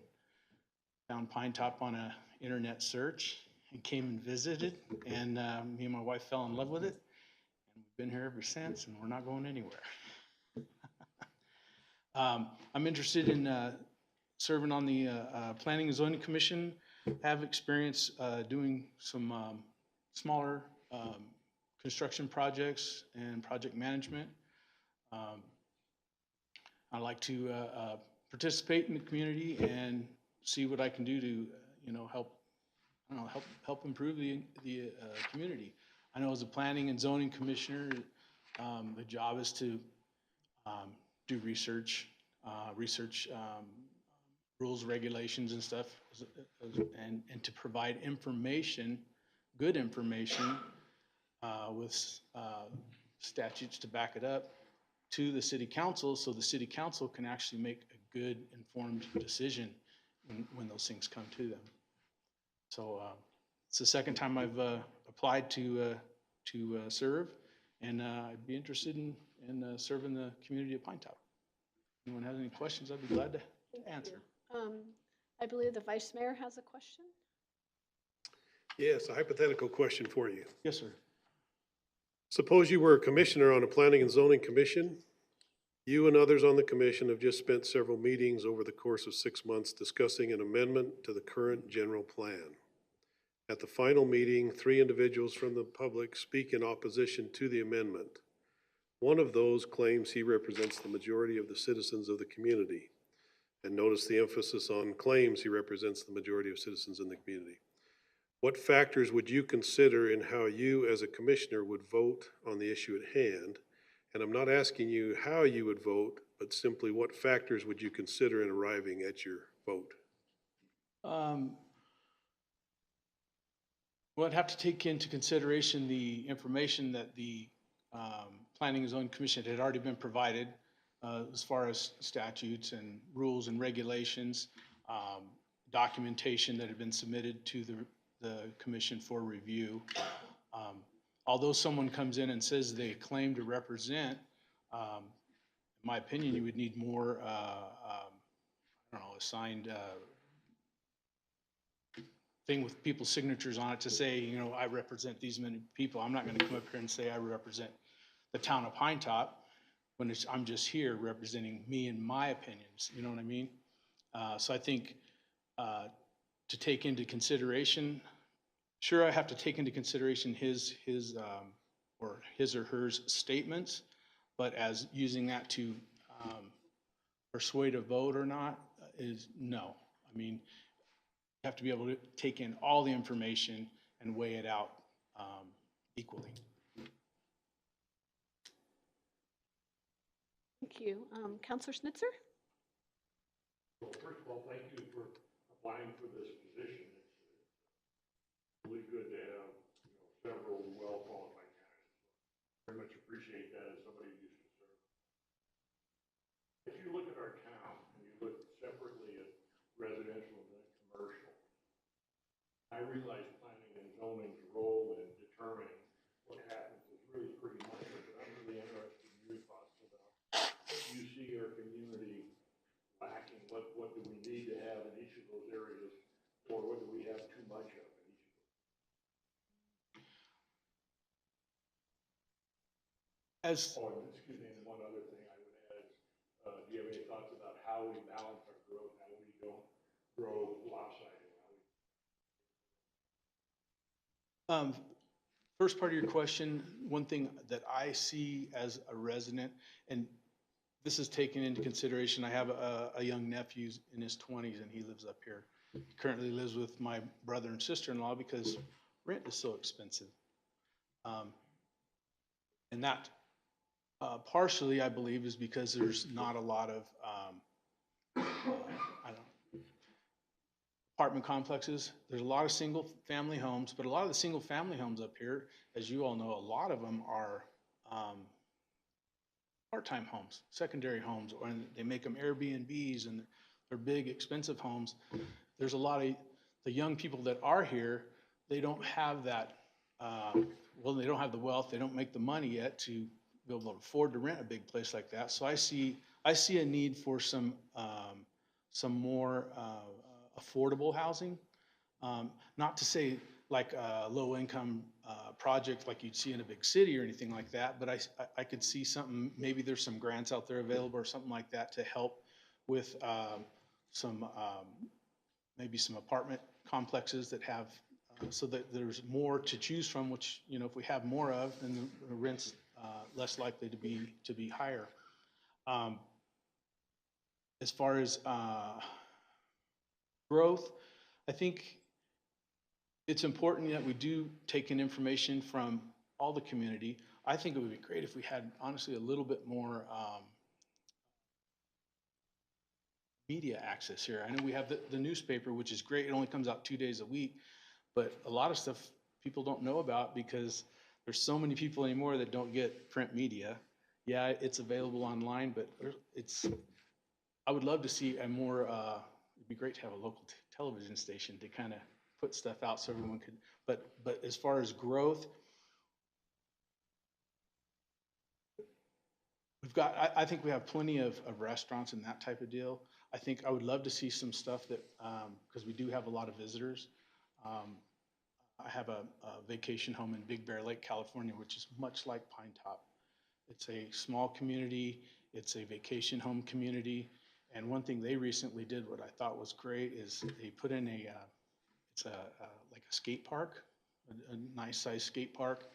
found Pinetop on a internet search and came and visited. And me and my wife fell in love with it. And we've been here ever since, and we're not going anywhere. I'm interested in serving on the Planning and Zoning Commission. Have experience doing some smaller construction projects and project management. I like to participate in the community and see what I can do to, help, help improve the community. I know as a planning and zoning commissioner, the job is to do research, rules, regulations and stuff, and to provide information, good information, with statutes to back it up to the city council, so the city council can actually make a good informed decision when those things come to them. So it's the second time I've applied to serve, and I'd be interested in serving the community of Pinetop. Anyone has any questions, I'd be glad to answer. I believe the Vice Mayor has a question. Yes, a hypothetical question for you. Yes, sir. Suppose you were a commissioner on a planning and zoning commission. You and others on the commission have just spent several meetings over the course of 6 months discussing an amendment to the current general plan. At the final meeting, 3 individuals from the public speak in opposition to the amendment. One of those claims he represents the majority of the citizens of the community. And notice the emphasis on claims he represents the majority of citizens in the community. What factors would you consider in how you as a commissioner would vote on the issue at hand? And I'm not asking you how you would vote, but simply what factors would you consider in arriving at your vote? Well, I'd have to take into consideration the information that the Planning and Zoning Commission had already been provided as far as statutes and rules and regulations, documentation that had been submitted to the commission for review. Although someone comes in and says they claim to represent, in my opinion, you would need more, signed thing with people's signatures on it to say, I represent these many people. I'm not going to come up here and say I represent the town of Pinetop when I'm just here representing me and my opinions. You know what I mean? So I think to take into consideration, sure, I have to take into consideration his or hers statements, but as using that to persuade a vote or not is no. I mean, you have to be able to take in all the information and weigh it out equally. Thank you. Councilor Schnitzer? Well, first of all, thank you for applying for this position. It's really good to have several well-qualified candidates. Very much appreciate that as somebody who used to serve. If you look at our town and you look separately at residential and commercial, I realize planning and zoning's role in determining what happens is really pretty minor, but I'm really interested in your thoughts about what you see our community lacking. What do we need to have in each of those areas, or what do we have too much of in each of those? Excuse me, and one other thing I would add is, do you have any thoughts about how we balance our growth, how we don't grow lopsided? First part of your question, one thing that I see as a resident, and this is taken into consideration, I have a young nephew in his 20s and he lives up here. He currently lives with my brother and sister-in-law because rent is so expensive. And that partially, I believe, is because there's not a lot of apartment complexes. There's a lot of single-family homes, but a lot of the single-family homes up here, as you all know, a lot of them are part-time homes, secondary homes, or they make them Airbnbs, and they're big, expensive homes. There's a lot of the young people that are here, they don't have that, well, they don't have the wealth, they don't make the money yet to be able to afford to rent a big place like that. So I see a need for some more affordable housing. Not to say like a low-income project like you'd see in a big city or anything like that, but I could see something, maybe there's some grants out there available or something like that to help with maybe some apartment complexes that have, so that there's more to choose from, which, you know, if we have more of, then the rent's less likely to be higher. As far as growth, I think it's important that we do take in information from all the community. I think it would be great if we had, honestly, a little bit more media access here. I know we have the newspaper, which is great. It only comes out 2 days a week, but a lot of stuff people don't know about because there's so many people anymore that don't get print media. Yeah, it's available online, but I would love to see a more, it'd be great to have a local television station to kind of put stuff out so everyone could, but as far as growth, I think we have plenty of restaurants and that type of deal. I think I would love to see some stuff that, because we do have a lot of visitors. I have a vacation home in Big Bear Lake, California, which is much like Pinetop. It's a small community. It's a vacation home community. And one thing they recently did, what I thought was great, is they put in it's like a skate park, a nice sized skate park,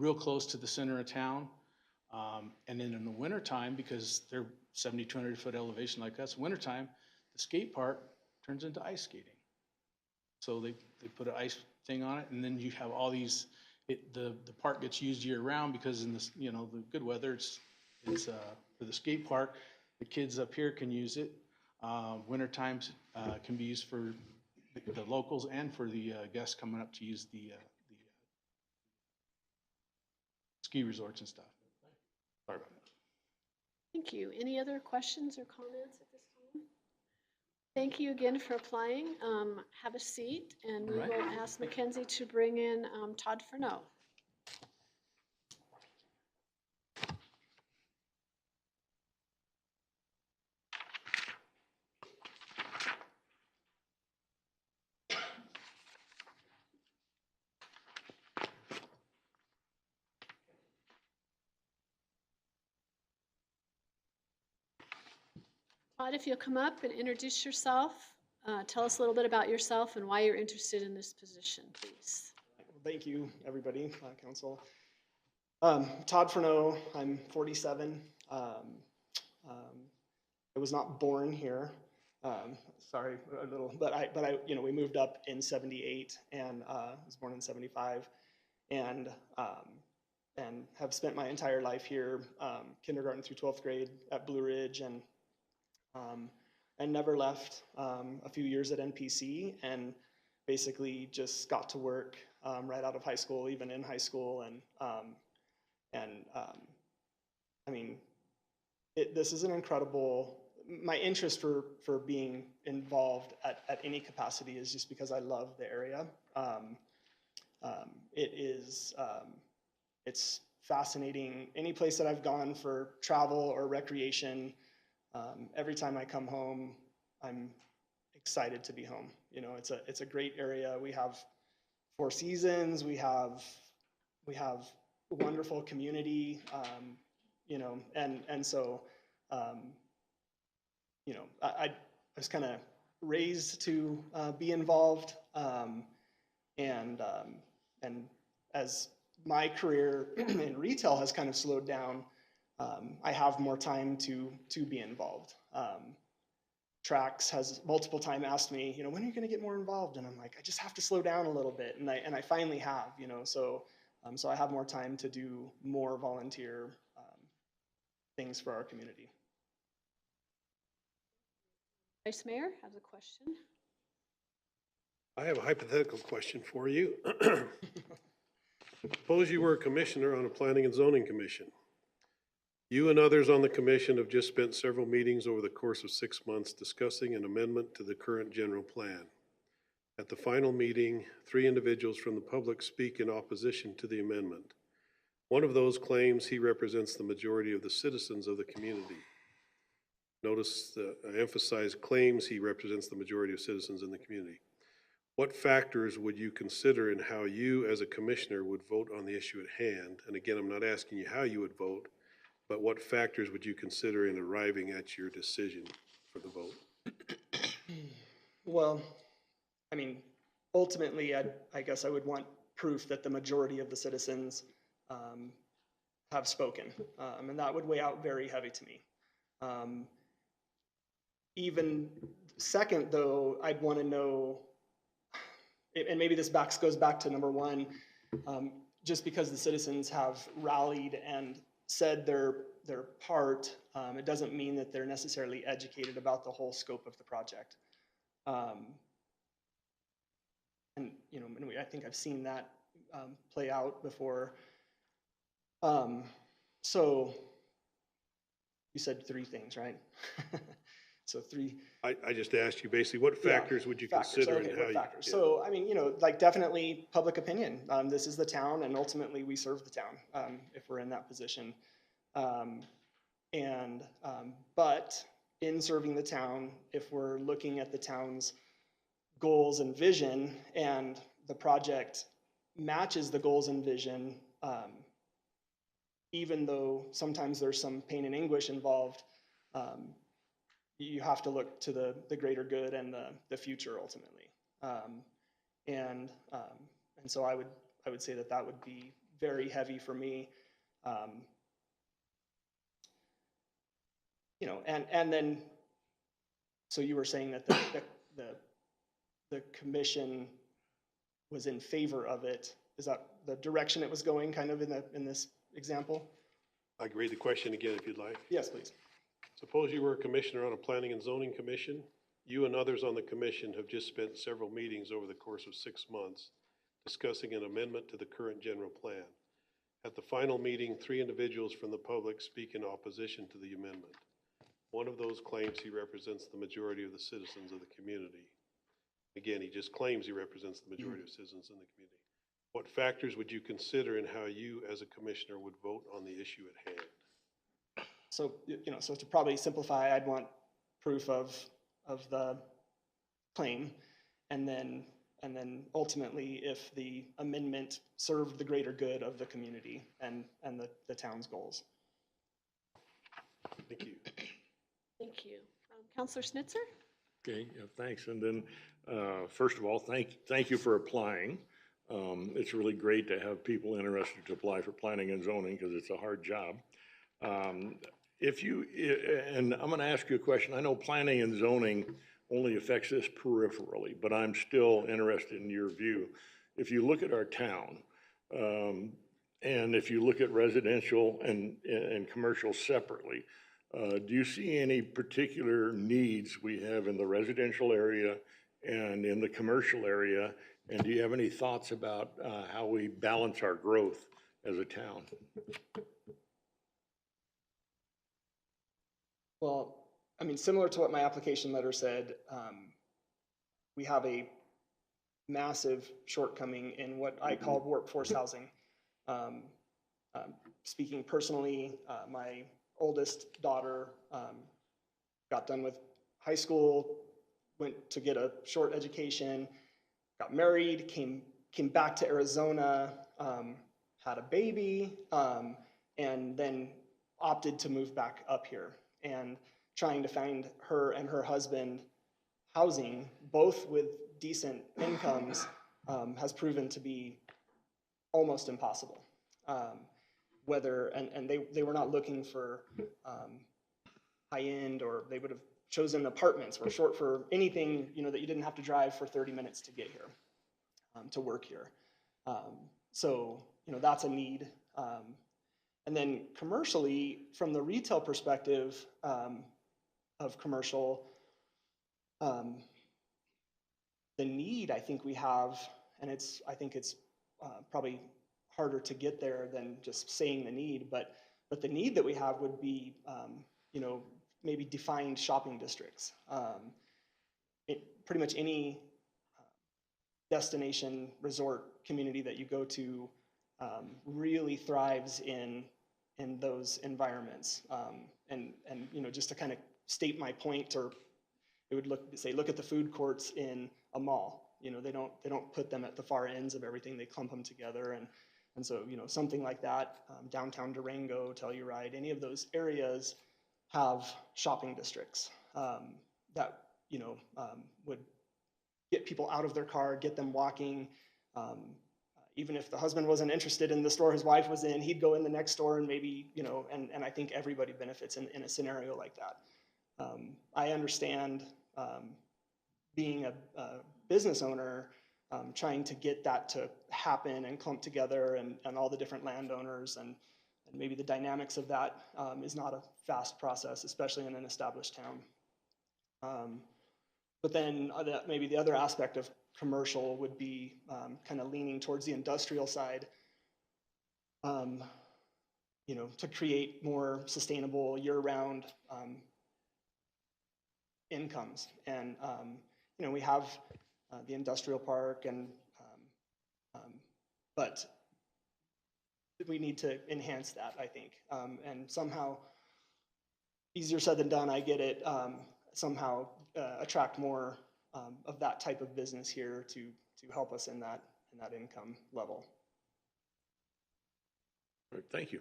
real close to the center of town. And then in the wintertime, because they're 7,200 foot elevation like us, wintertime, the skate park turns into ice skating. So they put an ice thing on it, and then you have all these, the park gets used year round because in this, you know, the good weather, it's for the skate park, the kids up here can use it. Winter times can be used for the locals and for the guests coming up to use the ski resorts and stuff. Sorry about that. Thank you. Any other questions or comments at this time? Thank you again for applying. Have a seat, and we will ask Mackenzie to bring in Todd Furneaux. Todd, if you'll come up and introduce yourself, tell us a little bit about yourself and why you're interested in this position, please. Thank you, everybody, council. Todd Furneaux, I'm 47. I was not born here. Sorry, a little, but I, you know, we moved up in '78 and was born in '75, and have spent my entire life here, kindergarten through 12th grade at Blue Ridge, and never left. A few years at NPC, and basically just got to work right out of high school, even in high school, and I mean, this is an incredible. My interest for being involved at any capacity is just because I love the area. It's fascinating. Any place that I've gone for travel or recreation, every time I come home, I'm excited to be home. You know, it's a great area. We have 4 seasons. We have wonderful community. You know, and so. You know, I was kind of raised to be involved, and as my career in retail has kind of slowed down, I have more time to be involved. Trax has multiple times asked me, you know, when are you going to get more involved? And I'm like, I just have to slow down a little bit, and I finally have, you know, so I have more time to do more volunteer things for our community. Vice Mayor has a question. I have a hypothetical question for you. Suppose you were a commissioner on a planning and zoning commission. You and others on the commission have just spent several meetings over the course of 6 months discussing an amendment to the current general plan. At the final meeting, 3 individuals from the public speak in opposition to the amendment. One of those claims he represents the majority of the citizens of the community. Notice I emphasize claims he represents the majority of citizens in the community. What factors would you consider in how you as a commissioner would vote on the issue at hand? And again, I'm not asking you how you would vote, but what factors would you consider in arriving at your decision for the vote? Well, I mean, ultimately, I guess I would want proof that the majority of the citizens have spoken, and that would weigh out very heavy to me. Even second, though, I'd want to know, and maybe this goes back to number one, just because the citizens have rallied and said their part, it doesn't mean that they're necessarily educated about the whole scope of the project. And you know, I think I've seen that play out before. So you said 3 things, right? So 3. I just asked you basically what factors would you consider and how you. Yeah. So I mean, you know, like definitely public opinion. This is the town, and ultimately we serve the town if we're in that position. But in serving the town, if we're looking at the town's goals and vision, and the project matches the goals and vision, even though sometimes there's some pain and anguish involved, you have to look to the greater good and the future ultimately. And so I would say that would be very heavy for me. You know, and then, so you were saying that the commission was in favor of it. Is that the direction it was going, kind of in this example? I can read the question again if you'd like. Yes, please. Suppose you were a commissioner on a planning and zoning commission. You and others on the commission have just spent several meetings over the course of 6 months discussing an amendment to the current general plan. At the final meeting, 3 individuals from the public speak in opposition to the amendment. One of those claims he represents the majority of the citizens of the community. Again, he just claims he represents the majority of citizens in the community. What factors would you consider in how you as a commissioner would vote on the issue at hand? So, you know, so to probably simplify, I'd want proof of the claim, and then ultimately if the amendment served the greater good of the community and the town's goals. Thank you. Thank you. Councilor Schnitzer? Okay, yeah, thanks. And then, first of all, thank you for applying. It's really great to have people interested to apply for planning and zoning because it's a hard job. And I'm going to ask you a question. I know planning and zoning only affects this peripherally, but I'm still interested in your view. If you look at our town, and if you look at residential and commercial separately, do you see any particular needs we have in the residential area and in the commercial area? And do you have any thoughts about how we balance our growth as a town? Well, I mean, similar to what my application letter said, we have a massive shortcoming in what I call workforce housing. Speaking personally, my oldest daughter got done with high school, went to get a short education, got married, came back to Arizona, had a baby, and then opted to move back up here. And trying to find her and her husband housing, both with decent incomes, has proven to be almost impossible. And they were not looking for high end, or they would have chosen apartments or short for anything, you know, that you didn't have to drive for 30 minutes to get here, to work here. So, you know, that's a need. And then commercially, from the retail perspective of commercial, the need I think we have, and I think it's probably harder to get there than just saying the need, but the need that we have would be, you know, maybe defined shopping districts. Pretty much any destination resort community that you go to really thrives in those environments. And you know, just to kind of state my point, or it would look at the food courts in a mall. You know, they don't put them at the far ends of everything. They clump them together, and so, you know, something like that, downtown Durango, Telluride, any of those areas have shopping districts that, you know, would get people out of their car, get them walking. Even if the husband wasn't interested in the store his wife was in, he'd go in the next store and maybe, you know, and I think everybody benefits in a scenario like that. I understand being a business owner, trying to get that to happen and clump together, and all the different landowners, and maybe the dynamics of that is not a fast process, especially in an established town. But then maybe the other aspect of commercial would be kind of leaning towards the industrial side, you know, to create more sustainable year-round incomes. And you know, we have the industrial park, and but we need to enhance that, I think, and somehow, easier said than done, I get it, somehow attract more of that type of business here to help us in that income level. All right, thank you.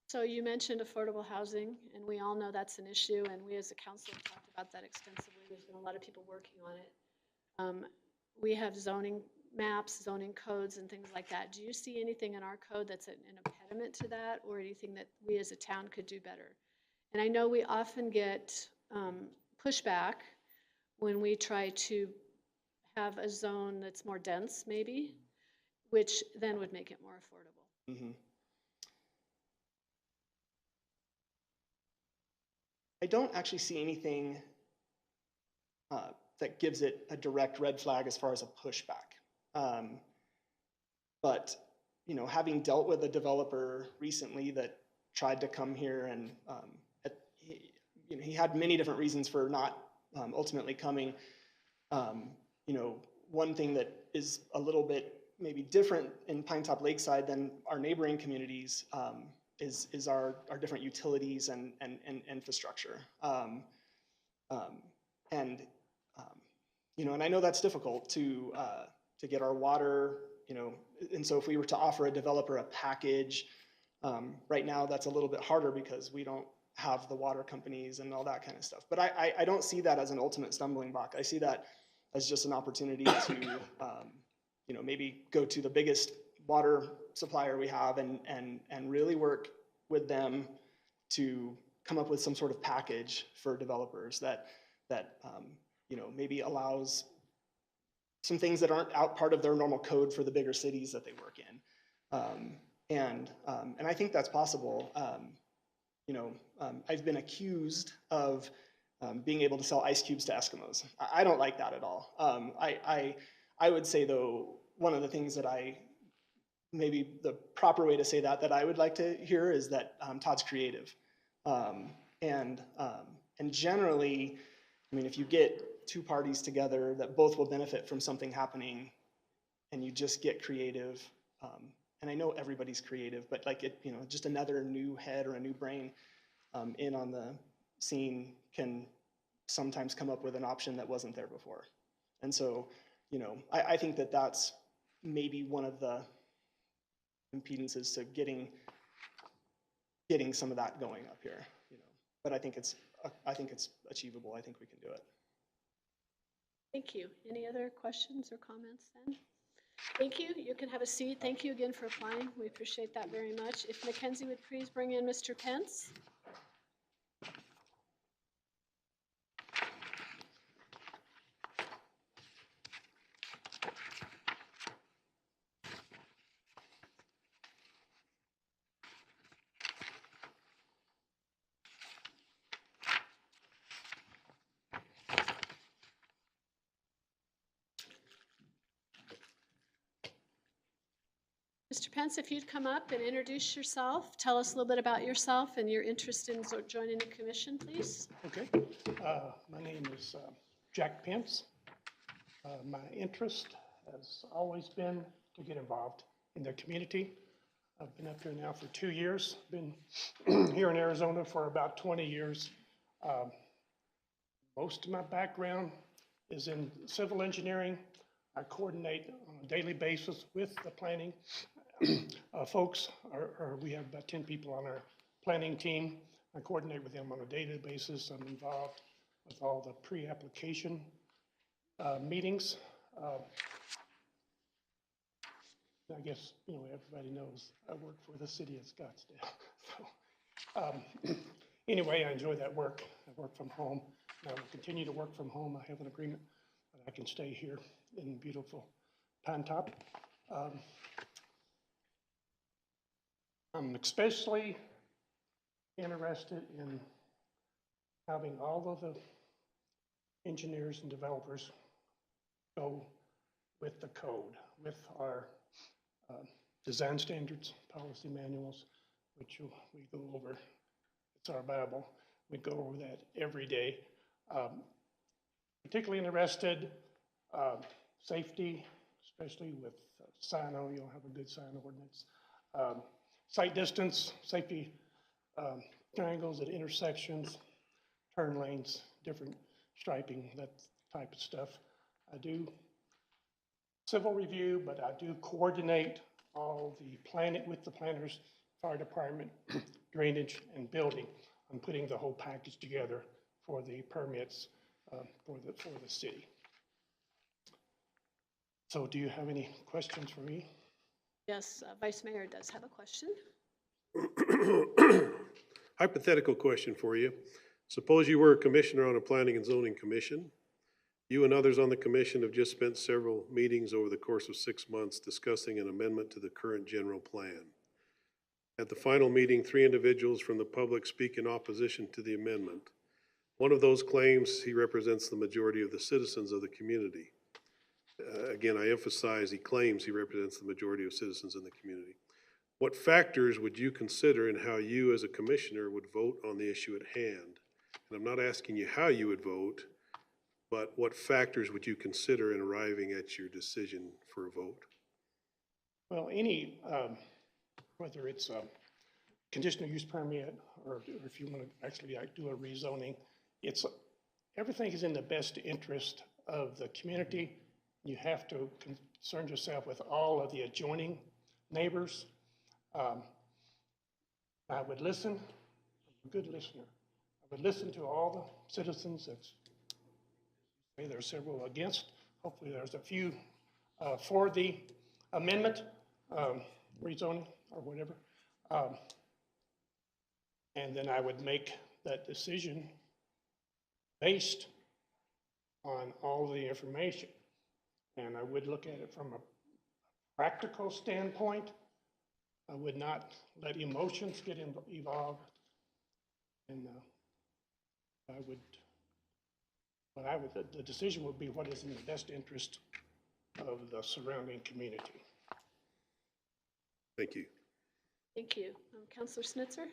So you mentioned affordable housing, and we all know that's an issue, and we as a council have talked about that extensively. There's been a lot of people working on it. We have zoning maps, zoning codes, and things like that. Do you see anything in our code that's an impediment to that, or anything that we as a town could do better? And I know we often get pushback when we try to have a zone that's more dense, maybe, which then would make it more affordable. Mm-hmm. I don't actually see anything that gives it a direct red flag as far as a pushback. But, you know, having dealt with a developer recently that tried to come here, and you know, he had many different reasons for not ultimately coming. You know, one thing that is a little bit maybe different in Pinetop-Lakeside than our neighboring communities is our different utilities and infrastructure. You know, and I know that's difficult to get our water, you know, and so if we were to offer a developer a package, right now that's a little bit harder because we don't have the water companies and all that kind of stuff. But I don't see that as an ultimate stumbling block. I see that as just an opportunity to, you know, maybe go to the biggest water supplier we have and really work with them to come up with some sort of package for developers that you know, maybe allows some things that aren't out part of their normal code for the bigger cities that they work in. And I think that's possible. You know, I've been accused of being able to sell ice cubes to Eskimos. I don't like that at all. I would say, though, one of the things that maybe the proper way to say that I would like to hear is that Todd's creative. And generally, I mean, if you get two parties together that both will benefit from something happening, and you just get creative, and I know everybody's creative, but like you know, just another new head or a new brain in on the scene can sometimes come up with an option that wasn't there before. And so, you know, I think that that's maybe one of the impedances to getting some of that going up here, you know. But I think it's achievable. I think we can do it. Thank you. Any other questions or comments then? Thank you. You can have a seat. Thank you again for applying. We appreciate that very much. If Mackenzie would please bring in Mr. Pence. Mr. Pence, if you'd come up and introduce yourself, tell us a little bit about yourself and your interest in joining the commission, please. Okay. My name is Jack Pence. My interest has always been to get involved in the community. I've been up here now for 2 years, been here in Arizona for about 20 years. Most of my background is in civil engineering. I coordinate on a daily basis with the planning folks. We have about 10 people on our planning team. I coordinate with them on a daily basis. I'm involved with all the pre-application meetings. I guess, everybody knows I work for the city of Scottsdale. So, anyway, I enjoy that work. I work from home. I will continue to work from home. I have an agreement that I can stay here in beautiful Pinetop. I'm especially interested in having all of the engineers and developers go with the code, with our design standards, policy manuals, which we go over. It's our Bible. We go over that every day. Particularly interested, safety, especially with sign, you'll have a good sign ordinance. Sight distance, safety, triangles at intersections, turn lanes, different striping, that type of stuff. I do civil review, but I do coordinate all the planning with the planners, fire department, drainage, and building. I'm putting the whole package together for the permits for the city. So do you have any questions for me? Yes, Vice Mayor does have a question. Hypothetical question for you. Suppose you were a commissioner on a planning and zoning commission. You and others on the commission have just spent several meetings over the course of 6 months discussing an amendment to the current general plan. At the final meeting, 3 individuals from the public speak in opposition to the amendment. One of those claims he represents the majority of the citizens of the community. Again, I emphasize he claims he represents the majority of citizens in the community. What factors would you consider in how you as a commissioner would vote on the issue at hand? And I'm not asking you how you would vote, but what factors would you consider in arriving at your decision for a vote? Well, whether it's a conditional use permit or if you want to actually do a rezoning, everything is in the best interest of the community. You have to concern yourself with all of the adjoining neighbors. I would listen, I'm a good listener. I would listen to all the citizens. There are several against. Hopefully there's a few for the amendment, rezoning or whatever. And then I would make that decision based on all the information. And I would look at it from a practical standpoint. I would not let emotions get involved. And the decision would be what is in the best interest of the surrounding community. Thank you. Thank you. Councilor Snitzer?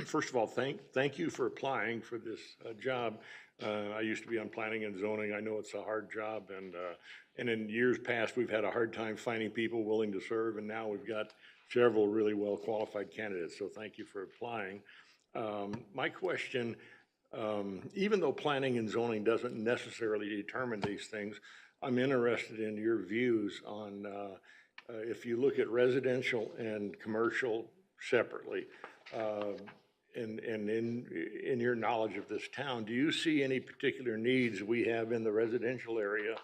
First of all, thank you for applying for this job. I used to be on planning and zoning. I know it's a hard job, and in years past, we've had a hard time finding people willing to serve, and now we've got several really well-qualified candidates, so thank you for applying. My question, even though planning and zoning doesn't necessarily determine these things, I'm interested in your views on if you look at residential and commercial separately, and in your knowledge of this town, do you see any particular needs we have in the residential area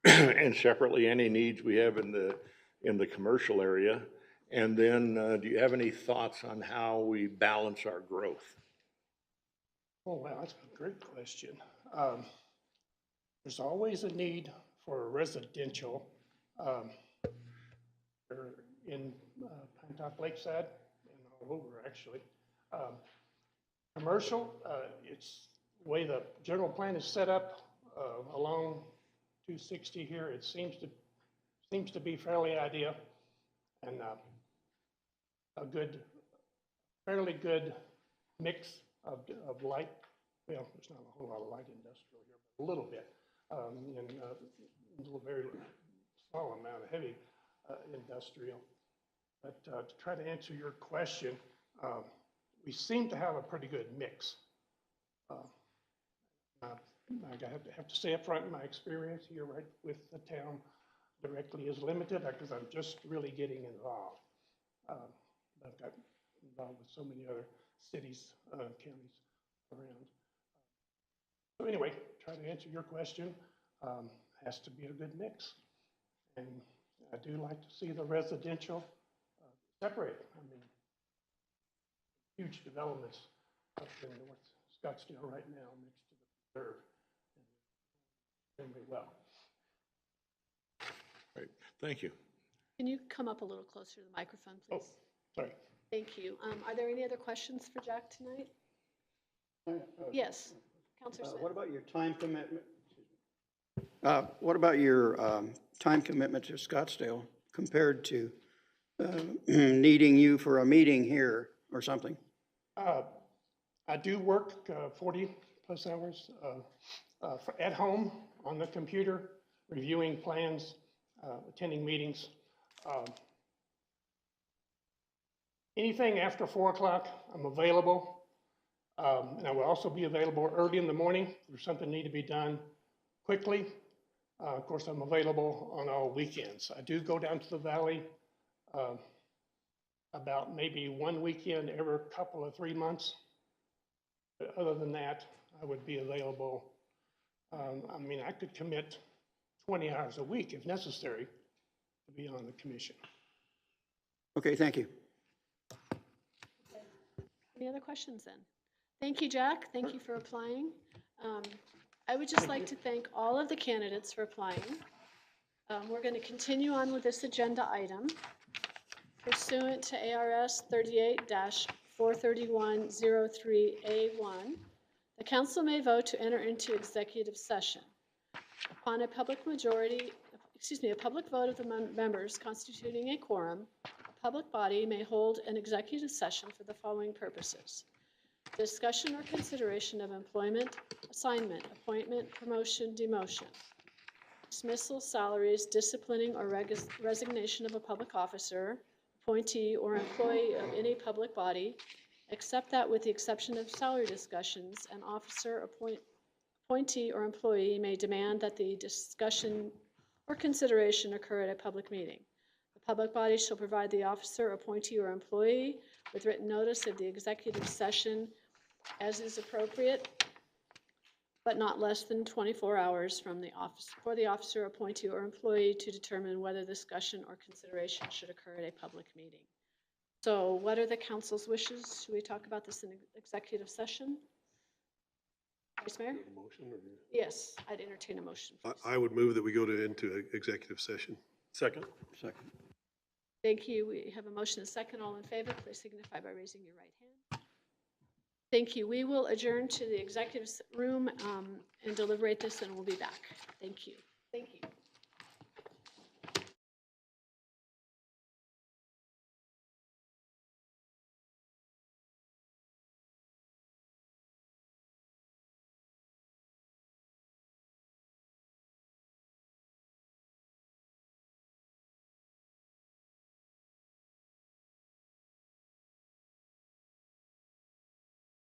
and separately any needs we have in the commercial area? And then do you have any thoughts on how we balance our growth? Oh, wow, that's a great question. There's always a need for a residential in Pinetop-Lakeside and all over, actually. Commercial, it's the way the general plan is set up along 260 here. It seems to be fairly ideal and a fairly good mix of light. Well, there's not a whole lot of light industrial here, but a little bit and a very small amount of heavy industrial. But to try to answer your question, we seem to have a pretty good mix. I have to say up front, my experience here right with the town directly is limited because I'm just really getting involved. I've got involved with so many other cities, counties around. So anyway, try to answer your question. Has to be a good mix. And I do like to see the residential separate. I mean, huge developments up in North Scottsdale right now next to the preserve. Very well. Right, thank you. Can you come up a little closer to the microphone, please? Oh, sorry. Thank you. Are there any other questions for Jack tonight? Yes, Councilor Smith. What about your time commitment? What about your time commitment to Scottsdale compared to needing you for a meeting here or something? I do work 40 plus hours at home on the computer, reviewing plans, attending meetings. Anything after 4 o'clock, I'm available. And I will also be available early in the morning if there's something need to be done quickly. Of course, I'm available on all weekends. I do go down to the valley about maybe one weekend every couple of 3 months. But other than that, I would be available. I mean, I could commit 20 hours a week if necessary to be on the commission. Okay, thank you. Any other questions then? Thank you, Jack. Thank you for applying. I would just like to thank all of the candidates for applying. We're going to continue on with this agenda item. Pursuant to ARS 38-43103A1, the council may vote to enter into executive session. Upon a public vote of the members constituting a quorum, a public body may hold an executive session for the following purposes: discussion or consideration of employment, assignment, appointment, promotion, demotion, dismissal, salaries, disciplining, or resignation of a public officer, appointee, or employee of any public body, except that with the exception of salary discussions, an officer, appointee, or employee may demand that the discussion or consideration occur at a public meeting. The public body shall provide the officer, appointee, or employee with written notice of the executive session as is appropriate, but not less than 24 hours from the for the officer, appointee, or employee to determine whether discussion or consideration should occur at a public meeting. So what are the council's wishes? Should we talk about this in executive session? Vice Mayor? Yes, I'd entertain a motion, please. I would move that we go into executive session. Second. Second. Thank you. We have a motion and a second. All in favor, please signify by raising your right hand. Thank you. We will adjourn to the executive room and deliberate this, and we'll be back. Thank you. Thank you.